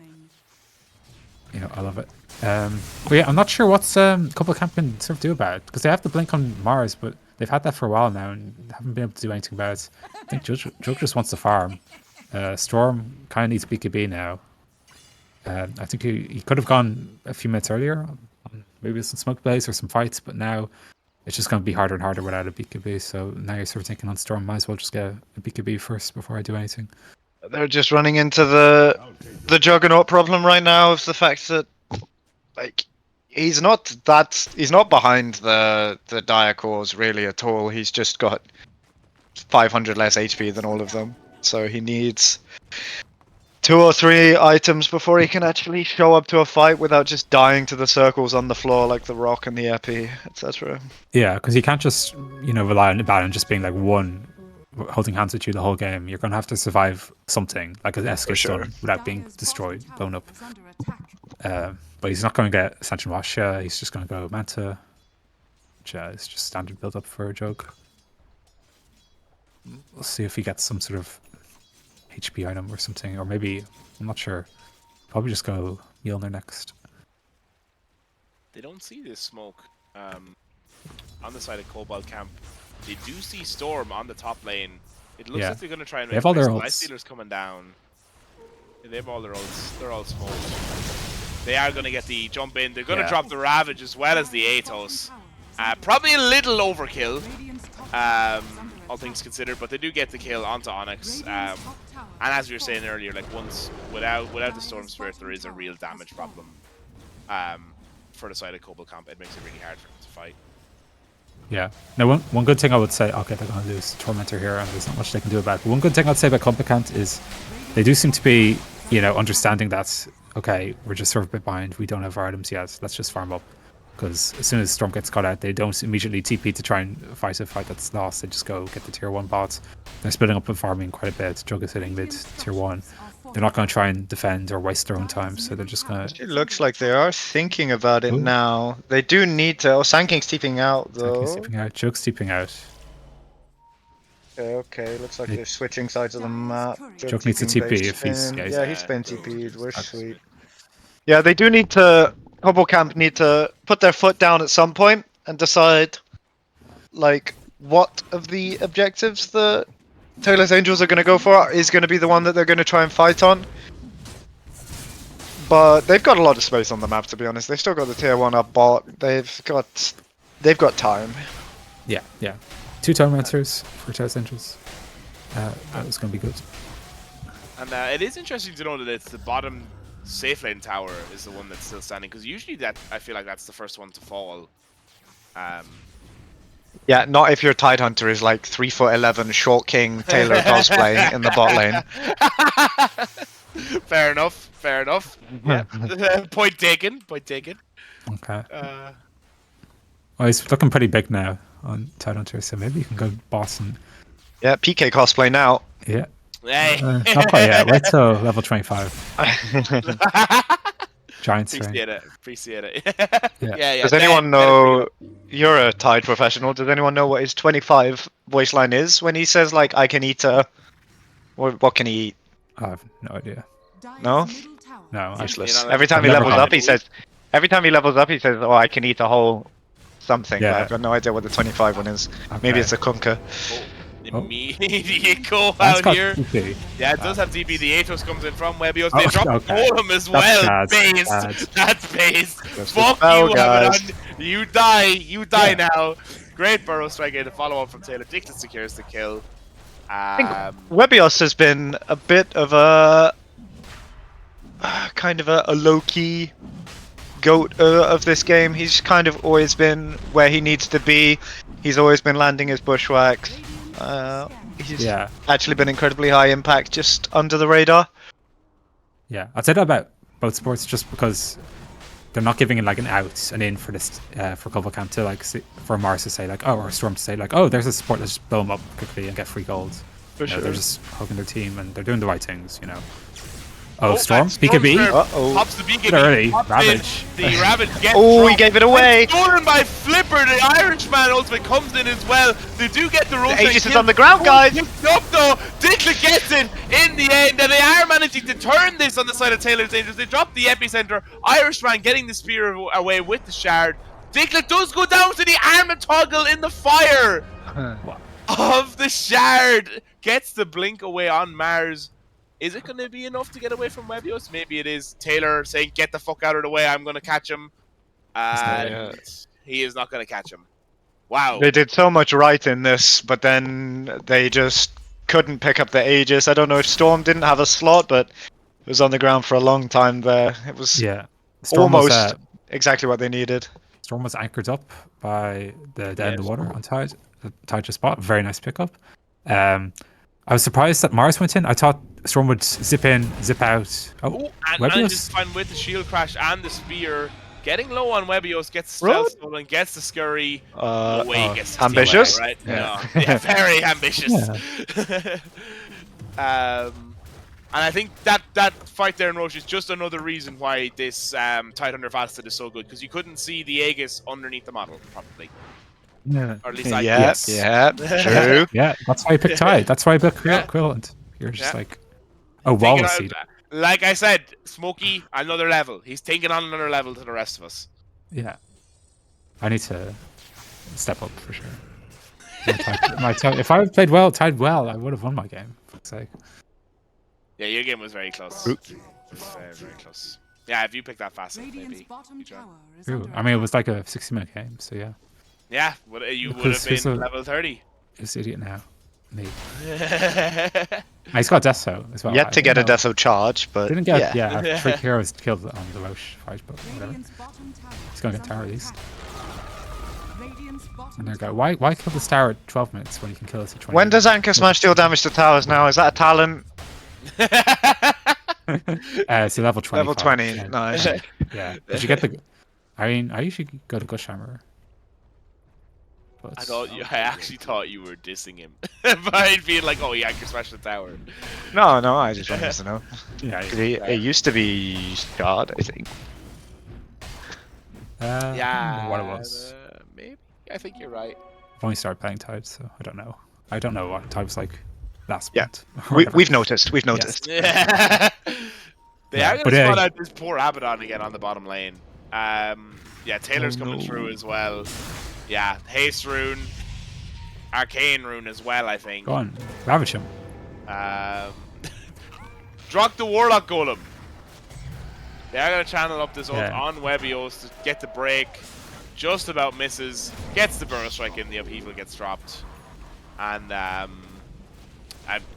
You know, I love it. But yeah, I'm not sure what's Couple Camp can sort of do about it, because they have the blink on Mars, but they've had that for a while now and haven't been able to do anything about it. I think Jug just wants to farm. Storm kind of needs BKB now. I think he could have gone a few minutes earlier, on maybe some smoke blaze or some fights, but now it's just going to be harder and harder without a BKB. So now you're sort of thinking on Storm, might as well just get a BKB first before I do anything. They're just running into the Juggernaut problem right now of the fact that like he's not behind the Dire Cores really at all. He's just got 500 less HP than all of them, so he needs 2 or 3 items before he can actually show up to a fight without just dying to the circles on the floor like the Rock and the Epi, etc. Yeah, because you can't just rely on the Baron just being like one holding hands with you the whole game. You're gonna have to survive something like an Escape Stun without being destroyed, blown up. But he's not going to get Ascension Wash. He's just going to go Manta, which is just standard build up for a Jug. We'll see if he gets some sort of HP item or something, or maybe I'm not sure. Probably just go Mjolnir next. They don't see this smoke on the side of Kobold camp. They do see Storm on the top lane. It looks like they're going to try and They have all their Life ults. Stealer's coming down. Yeah, they have all their ults. They're all smoked. They are going to get the jump in. They're going to drop the Ravage as well as the Atos. Probably a little overkill, all things considered, but they do get the kill onto Onyx. And as we were saying earlier, like once without the Storm Spirit, there is a real damage problem for the side of Kobold camp. It makes it really hard for them to fight. Yeah. Now, one good thing I would say, okay, they're going to lose Tormentor here, and there's not much they can do about it. But one good thing I'd say about Complicant is they do seem to be, understanding that, okay, we're just sort of a bit behind. We don't have our items yet. Let's just farm up. Because as soon as Storm gets caught out, they don't immediately TP to try and fight a fight that's lost. They just go get the tier 1 bots. They're splitting up and farming quite a bit. Jug is hitting mid tier 1. They're not going to try and defend or waste their own time, so they're just going to... It looks like they are thinking about it now. They do need to... Oh, Sanking's TPing out, though. Sanking's TPing out. Jug's TPing out. Okay, looks like they're switching sides of the map. Jug needs to TP if he's... Yeah, he's been TP'd. We're sweet. Yeah, they do need to... Kobold Camp need to put their foot down at some point and decide, like, what of the objectives the Taylor's Angels are going to go for is going to be the one that they're going to try and fight on. But they've got a lot of space on the map, to be honest. They've still got the tier 1 up bot. They've got time. Yeah. 2 Tormentors for Taylor's Angels. That was going to be good. And it is interesting to know that it's the bottom safe lane tower is the one that's still standing, because usually I feel like that's the first one to fall. Yeah, not if your Tidehunter is like 3'11" short king Taylor cosplay in the bot lane. Fair enough. Yeah. Point taken. Okay. Well, he's looking pretty big now on Tidehunter, so maybe you can go boss and... Yeah, PK cosplay now. Yeah. Hey. Not quite yet. Wait till level 25. Giant Appreciate it. Yeah. Does anyone know? You're a Tide professional. Does anyone know what his 25 voice line is when he says like "I can eat a"? What can he eat? I have no idea. No? No, Useless. know, Every time I've he never levels heard up, he says. Every time he levels up, he says, "Oh, I can eat a whole something." Yeah. But I've got no idea what the 25 one is. Okay. Maybe it's a kunka. Immediate go That's out got here. TP. Yeah, it does have DP. The Atos comes in from Webios. Oh, They drop okay. Golem as That's well. bad, Based. That's based. Just Fuck spell, you, guys. Abaddon. You die now. Great burrow strike in. A follow up from Taylor. Dixon secures the kill. Webios has been a bit of a kind of a low-key goat of this game. He's kind of always been where he needs to be. He's always been landing his bushwhacks. He's Yeah. actually been incredibly high impact, just under the radar. Yeah, I'd say that about both sports, just because they're not giving it like an out and in for this for Kobold Camp to like for Mars to say like, oh, or Storm to say like, oh, there's a support, let's just blow them up quickly and get free gold. For You know, they're just hugging their team and they're doing the right things, you know. Oh, Oh, Storm, and Storm's BKB. there. Uh-oh. Pops the BKB. Bit early, pops Ravage. in, the Ravage gets Oh, he dropped. gave it away. And stolen by Flipper. The Irishman ultimate comes in as well. They do get the rotate. Aegis is on the ground, guys. Picked up though. Dickler gets it in the end, and they are managing to turn this on the side of Taylor's Angels. They drop the epicenter. Irishman getting the spear away with the shard. Dickler does go down to the armor toggle in the fire of the shard. Gets the blink away on Mars. Is it going to be enough to get away from Webios? Maybe it is. Taylor saying, get the fuck out of the way, I'm going to catch him. And he is not going to catch him. Wow. They did so much right in this, but then they just couldn't pick up the Aegis. I don't know if Storm didn't have a slot, but it was on the ground for a long time there. It was Storm almost was, exactly what they needed. Storm was anchored up by the dead in the water on Tide. The Tide just spot. Very nice pickup. I was surprised that Mars went in. I thought Storm would zip in, zip out. Oh, and Webios. manages to find with the shield crash and the spear. Getting low on Webios, gets the stealth stolen, gets the scurry. Away, gets the ambitious? away, right? Yeah. No. Yeah, very ambitious. Yeah. And I think that fight there in Roche is just another reason why this Tidehunter Facet is so good, because you couldn't see the Aegis underneath the model, probably. Yeah. Or at least I Yes. Yeah, true. Yeah, that's why I picked Tide. That's why I picked Equivalent. You're just like, oh, Wallace seed. Like I said, Smokey, another level. He's taking on another level to the rest of us. Yeah. I need to step up for sure. If I had played well, Tide well, I would have won my game. For fuck's sake. Yeah, your game was very close. Very, very close. Yeah, if you picked that fast, maybe. True. I mean, it was like a 60-minute game, so yeah. Yeah, you would have been level 30. This idiot now. Me. He's got Deso as well. Yet to get a Deso charge, but didn't get Trick Heroes killed on the Roche fight, but whatever. He's gonna get tower at least. And there go. Why kill the tower at 12 minutes when you can kill us at 20? When does Anchor Smash deal damage to towers now? Is that a talent? So level 20. Level 20, nice. Yeah. Did you get the? I mean, I usually go to Gush Hammer. But, I actually thought you were dissing him by being like, oh, he anchor smashed the tower. No, I just wanted to know. Yeah. It used to be Shard, I think. Yeah. What it was. Maybe. I think you're right. I've only started playing Tide, so I don't know. I don't know what Tide was like last month. We've noticed. We've noticed. Yeah. They are going to spot out this poor Abaddon again on the bottom lane. Yeah, Taylor's coming through as well. Yeah, Haste Rune, Arcane Rune as well, I think. Go on, ravage him. Drop the Warlock Golem. They are going to channel up this ult on Webios to get the break. Just about misses. Gets the Burrow Strike in, the upheaval gets dropped. And I'm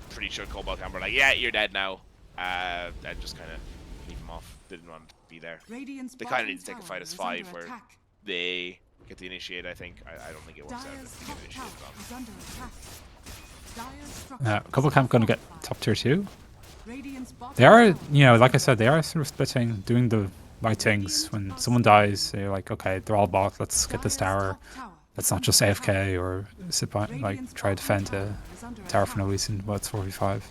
pretty sure Kobold Camp were like, yeah, you're dead now. And just kind of leave him off. Didn't want to be there. They kind of need to take a fight as 5 where they get the initiate, I think. I don't think it works out if they get initiated on. Kobold Camp going to get top tier 2. They are, like I said, they are sort of splitting, doing the right things. When someone dies, they're like, okay, they're all bot, let's get this tower. Let's not just AFK or sit by, like, try to defend a tower for no reason. Well, it's 4v5.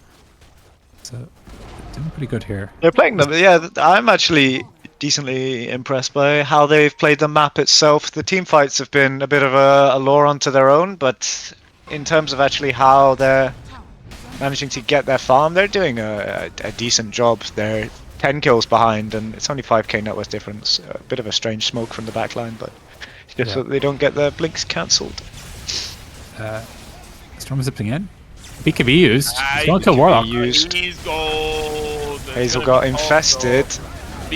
So, doing pretty good here. They're playing them, yeah. I'm actually decently impressed by how they've played the map itself. The team fights have been a bit of a lore onto their own, but in terms of actually how they're managing to get their farm, they're doing a decent job. They're 10 kills behind, and it's only 5k net worth difference. A bit of a strange smoke from the backline, but it's just so that they don't get their blinks cancelled. Storm zipping in. BKB used. He's going to Warlock. Used. He's gold. Hazel got infested.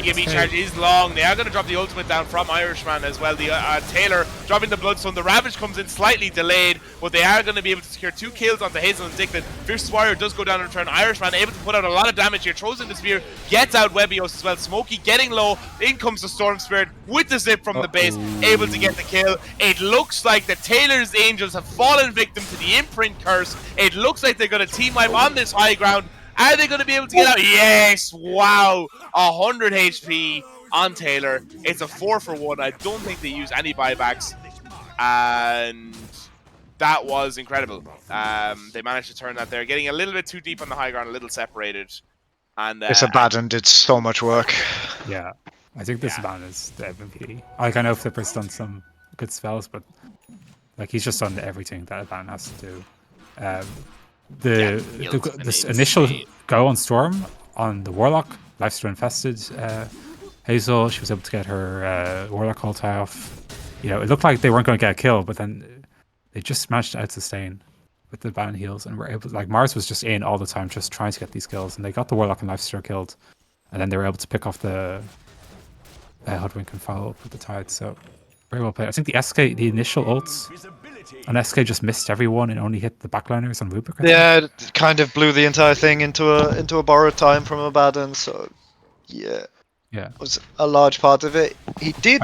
BKB charge is long. They are going to drop the ultimate down from Irishman as well. The Taylor dropping the Bloodstone. The Ravage comes in slightly delayed, but they are going to be able to secure 2 kills onto Hazel and Dicklin. Fierce Warrior does go down in return. Irishman able to put out a lot of damage here. Throws in the spear, gets out Webios as well. Smokey getting low. In comes the Storm Spirit with the zip from the base, able to get the kill. It looks like the Taylor's Angels have fallen victim to the imprint curse. It looks like they're going to team wipe on this high ground. Are they going to be able to get out? Yes! Wow! 100 HP on Taylor. It's a 4-for-1. I don't think they use any buybacks. And that was incredible. They managed to turn that there. Getting a little bit too deep on the high ground, a little separated. And This Abaddon did so much work. Yeah. I think this Abaddon is the MVP. Like, I know Flipper's done some good spells, but like he's just done everything that Abaddon has to do. This initial go on Storm on the Warlock, Lifesteal infested Hazel. She was able to get her Warlock ulti off. You know, it looked like they weren't going to get a kill, but then they just managed to out-sustain with the Abaddon heals, and were able. Like Mars was just in all the time, just trying to get these kills, and they got the Warlock and Lifesteal killed, and then they were able to pick off the Hoodwink and follow up with the Tide. So very well played. I think the SK, the initial ults on SK just missed everyone and only hit the backliners on Rubik. Yeah, it kind of blew the entire thing into a borrowed time from Abaddon. So yeah, was a large part of it. He did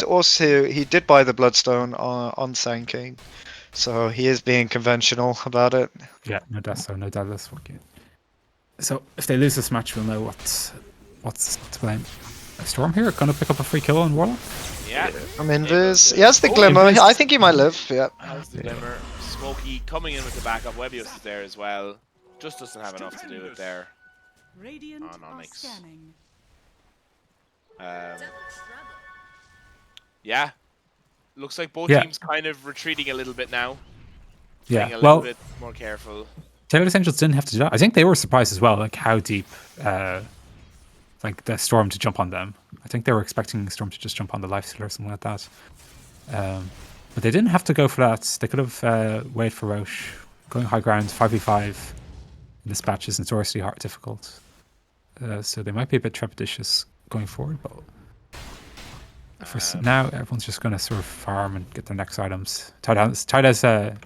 buy the Bloodstone on Sand King, so he is being conventional about it. Yeah, no Deso, no Dallas. So if they lose this match, we'll know what's to blame. Storm here gonna pick up a free kill on Warlock. Yeah. I mean, he has the glimmer. I think he might live. Yeah. Has the glimmer. Smokey coming in with the backup. Webios is there as well. Just doesn't have enough to do it there. On Onyx. Yeah. Looks like both teams kind of retreating a little bit now. Yeah. Being a little bit more careful. Taylor's Angels didn't have to do that. I think they were surprised as well, like how deep like the Storm to jump on them. I think they were expecting Storm to just jump on the Lifesteal or something like that. But they didn't have to go for that. They could have waited for Roche. Going high ground, 5v5 in this batch is notoriously difficult. So they might be a bit trepidatious going forward, but for now, everyone's just going to sort of farm and get their next items. Tide has a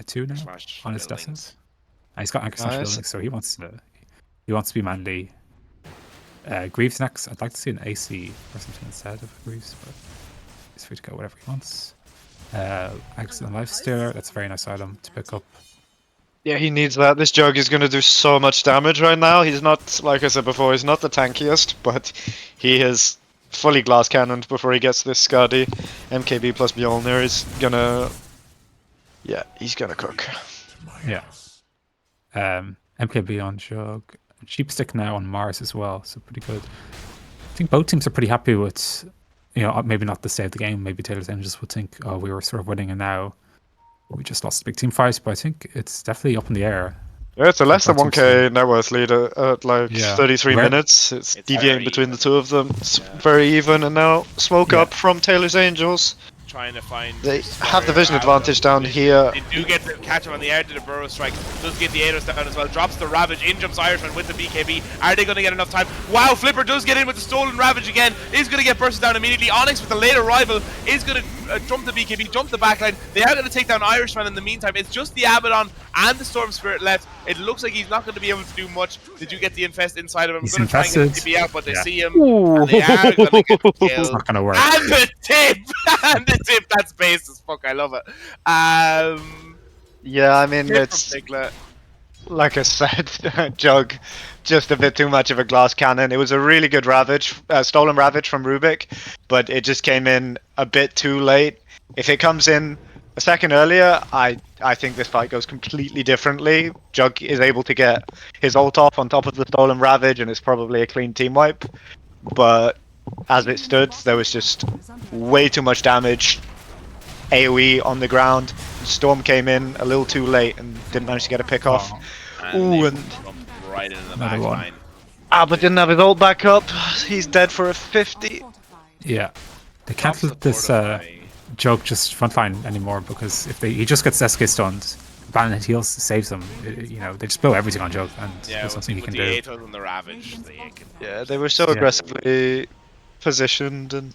2 now on his Descent. He's got Anchor Smash buildings, so he wants to be manly. Greaves next. I'd like to see an AC or something instead of Greaves, but he's free to go whatever he wants. Excellent Lifestealer. That's a very nice item to pick up. Yeah, he needs that. This Jug is going to do so much damage right now. He's not, like I said before, he's not the tankiest, but he is fully glass cannoned before he gets this Skadi. MKB plus Mjolnir is gonna... Yeah, he's gonna cook. Yeah. MKB on Jug. Cheap Stick now on Mars as well, so pretty good. I think both teams are pretty happy with, you know, maybe not the state of the game. Maybe Taylor's Angels would think, oh, we were sort of winning and now we just lost a big team fight, but I think it's definitely up in the air. Yeah, it's a less than 1k net worth lead at like 33 minutes. It's deviating between the two of them. It's very even, and now smoke up from Taylor's Angels. Trying to find. They have the vision advantage down here. They do get the catch him on the air to the Burrow Strike. Does get the Ados down as well. Drops the Ravage. In jumps Irishman with the BKB. Are they going to get enough time? Wow, Flipper does get in with the stolen Ravage again. Is going to get bursted down immediately. Onyx with the late arrival is going to jump the BKB, jump the backline. They are going to take down Irishman in the meantime. It's just the Abaddon and the Storm Spirit left. It looks like he's not going to be able to do much. Did you get the infest inside of him? He's going to try and get the BKB out, but they see him. And they are going to get the kill. It's not going to work. And the tip! And the tip! That's base as fuck. I love it. Yeah, I mean, it's... Like I said, Jug, just a bit too much of a glass cannon. It was a really good Ravage, stolen Ravage from Rubik, but it just came in a bit too late. If it comes in a second earlier, I think this fight goes completely differently. Jug is able to get his ult off on top of the stolen Ravage, and it's probably a clean team wipe. But as it stood, there was just way too much damage. AoE on the ground. Storm came in a little too late and didn't manage to get a pick off. Ooh, and right into the back line. But didn't have his ult back up. He's dead for a 50. Yeah, they can't let this Jug just frontline anymore, because if he just gets SK stunned, Bandit heals saves them. You know, they just blow everything on Jug, and there's nothing he can do. And the Ravage, Yeah, they were so aggressively positioned and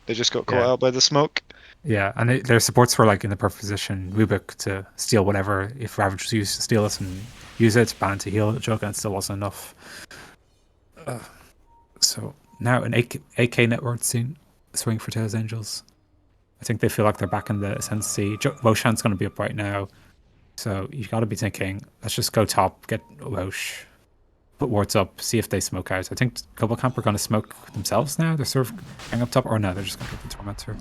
they just got caught Yeah. out by the smoke. Yeah, and their supports were like in the perfect position. Rubik to steal whatever. If Ravage was used to steal it and use it, Ban to heal Jug, and it still wasn't enough. So now an AK network scene swing for Tails Angels. I think they feel like they're back in the Ascendancy. Roshan's going to be up right now. So you got to be thinking, let's just go top, get Roche, put wards up, see if they smoke out. I think Kobold Camp are going to smoke themselves now. They're sort of hang up top, or no, they're just going to get the Tormentor.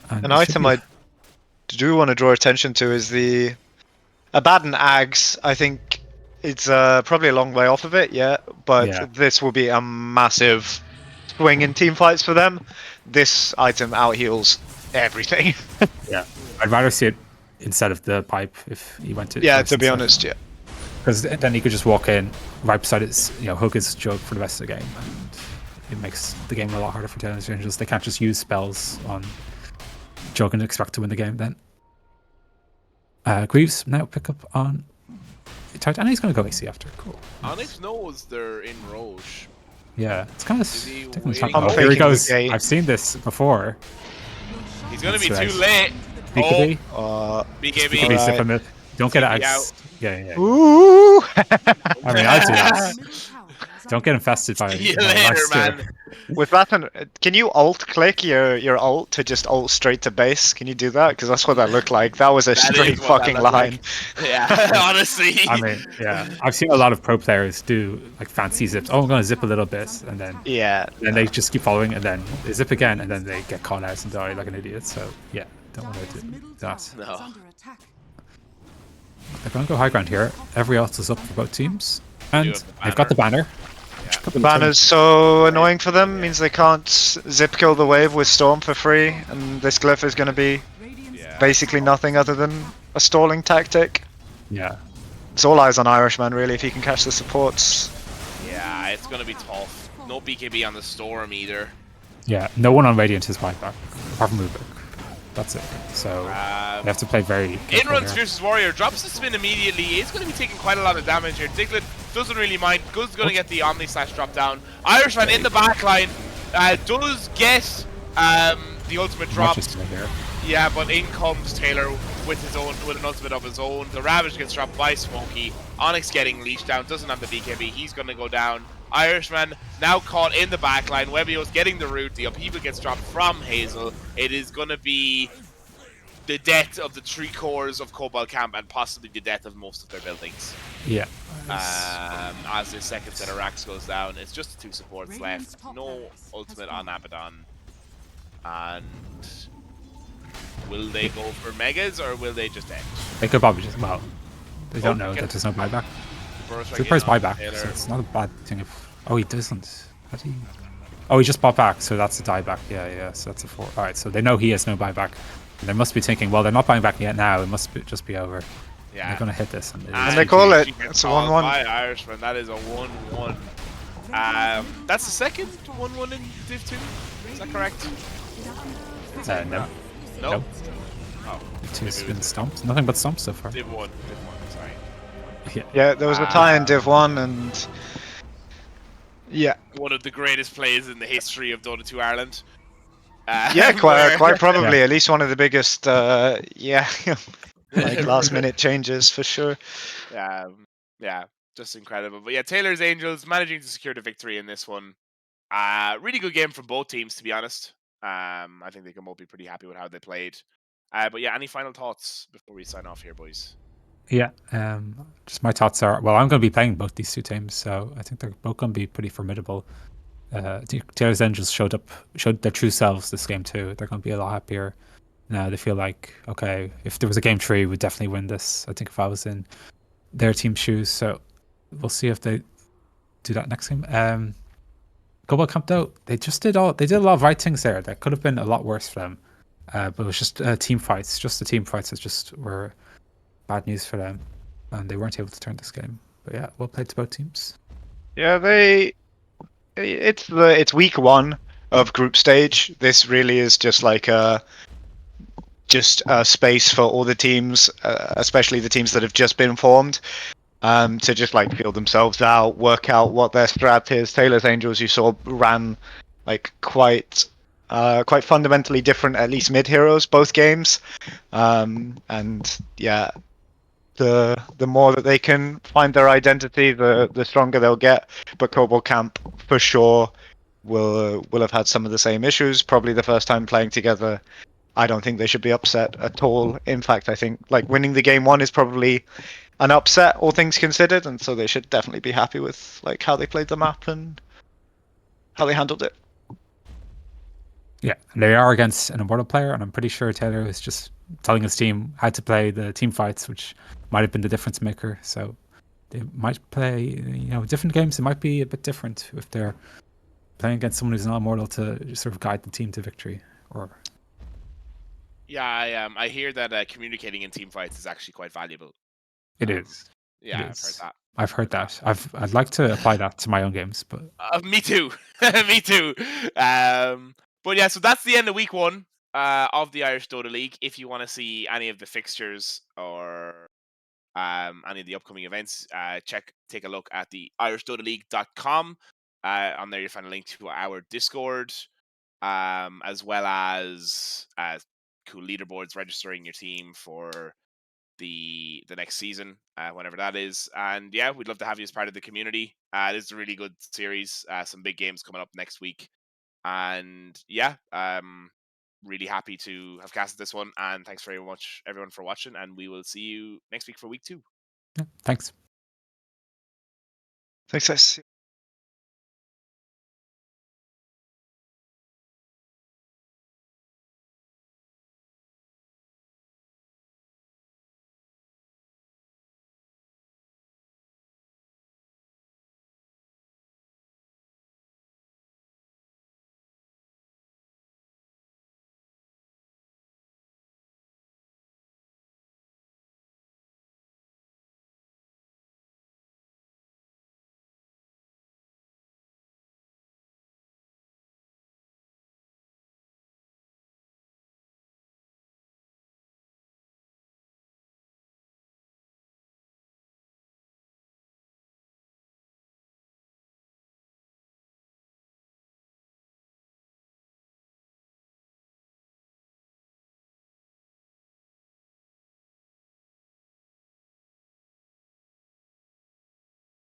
An item I do want to draw attention to is the Abaddon Ags. I think it's probably a long way off of it, but this will be a massive swing in team fights for them. This item out heals everything. Yeah, I'd rather see it instead of the pipe if he went to. Yeah, to be honest, yeah. Because then he could just walk in right beside his, hook his Jug for the rest of the game, and it makes the game a lot harder for Tails Angels. They can't just use spells on Jug and expect to win the game then. Greaves now pick up on Titan. He's going to go AC after. Cool. Onyx knows they're in Roche. Yeah, it's kind of he taking his waiting? time. I'm Here he thinking goes. the gate. I've seen this before. He's going to be That's too right. late. BKB. BKB. BKB Alright. zip him in. Don't get BKB it. out. Yeah. Ooh! I mean, I'd do that. Middle tower is Don't get infested by. See you by later, Leicester. man. With that, can you alt click your alt to just alt straight to base? Can you do that? Because that's what that looked like. That was a That is straight what that fucking looked line. like. Yeah, honestly. I mean, yeah, I've seen a lot of pro players do like fancy zips. Oh, I'm going to zip a little bit, and then Yeah. they just keep following, and then they zip again, and then they get caught out and die like an idiot. So yeah, don't want to do that. No. under attack. They're going to go high ground here. Every alt is up for both teams, and have the they've got the banner. The banner's so annoying for them, means they can't zip kill the wave with Storm for free, and this glyph is going to be Yeah. basically nothing other than a stalling tactic. Yeah, It's all eyes on Irishman, really, if he can catch the supports. Yeah, it's going to be tough. No BKB on the Storm either. yeah. No one on Radiant is buyback apart from Rubik. That's it. So they have to play very. In careful runs here. Fierce's Warrior, drops the spin immediately. He's going to be taking quite a lot of damage here. Diglett doesn't really mind. Good's going to get the Omni Slash drop down. Irishman in the back line does get the ultimate drop. Much is right here. Yeah, but in comes Taylor with an ultimate of his own. The Ravage gets dropped by Smokey. Onyx getting leashed down, doesn't have the BKB. He's going to go down. Irishman now caught in the back line. Webio's getting the root. The upheaval gets dropped from Hazel. It is going to be the death of the 3 cores of Kobold Camp and possibly the death of most of their buildings. Yeah. As the second set of racks goes down, it's just the 2 supports left. No ultimate on Abaddon. And will they go for megas or will they just end? They could probably just they don't know okay. that there's no buyback. Burst right Super's in on buyback, Taylor. so it's not a bad thing if. Oh, he doesn't. Has he? Oh, he just bought back, so that's a dieback. Yeah. So that's a 4. All right, so they know he has no buyback. And they must be thinking, well, they're not buying back yet now. It must just be over. Yeah. They're gonna hit this, and And they call it. She gets It's a called 1-1. by Irishman. That is a 1-1. That's the second 1-1 in Div 2. Is that correct? No. No. Nope. Oh, Two's been stomps. Nothing but stomps so far. Div 1. Sorry. Yeah, there was a tie in Div 1, and yeah, One of the greatest plays in the history of Dota 2 Ireland. yeah, where- quite probably Yeah. at least one of the biggest, like last minute changes for sure. Yeah, just incredible. But yeah, Taylor's Angels managing to secure the victory in this one. Really good game from both teams, to be honest. I think they can both be pretty happy with how they played. But yeah, any final thoughts before we sign off here, boys? Yeah. Just my thoughts are, well, I'm going to be playing both these 2 teams, so I think they're both going to be pretty formidable. Taylor's Angels showed their true selves this game too. They're going to be a lot happier now. They feel like, okay, if there was a game 3, we'd definitely win this. I think if I was in their team's shoes, so we'll see if they do that next game. Kobold Camp though, they did a lot of right things there. That could have been a lot worse for them, but it was just team fights. Just the team fights that just were bad news for them, and they weren't able to turn this game. But yeah, well played to both teams. Yeah, it's week 1 of group stage. This really is just like a space for all the teams, especially the teams that have just been formed, to just like feel themselves out, work out what their strat is. Taylor's Angels, you saw, ran like quite fundamentally different, at least mid heroes, both games. And yeah, the more that they can find their identity, the stronger they'll get. But Kobold Camp for sure will have had some of the same issues. Probably the first time playing together. I don't think they should be upset at all. In fact, I think like winning the game one is probably an upset, all things considered, and so they should definitely be happy with like how they played the map and how they handled it. Yeah, and they are against an Immortal player, and I'm pretty sure Taylor was just telling his team how to play the team fights, which might have been the difference maker. So they might play, different games. It might be a bit different if they're playing against someone who's not Immortal to sort of guide the team to victory. Or Yeah, I hear that communicating in team fights is actually quite valuable. it Um, is. Yeah, It I've heard is. that. I've heard that. I'd like to apply that to my own games, but Me too. Me too. But yeah, so that's the end of week one of the Irish Dota League. If you want to see any of the fixtures or any of the upcoming events, take a look at the IrishDotaLeague.com. On there, you'll find a link to our Discord, as well as cool leaderboards registering your team for the next season, whenever that is. And yeah, we'd love to have you as part of the community. This is a really good series. Some big games coming up next week, and yeah, really happy to have casted this one. And thanks very much, everyone, for watching. And we will see you next week for week 2. yeah, thanks. Thanks, guys.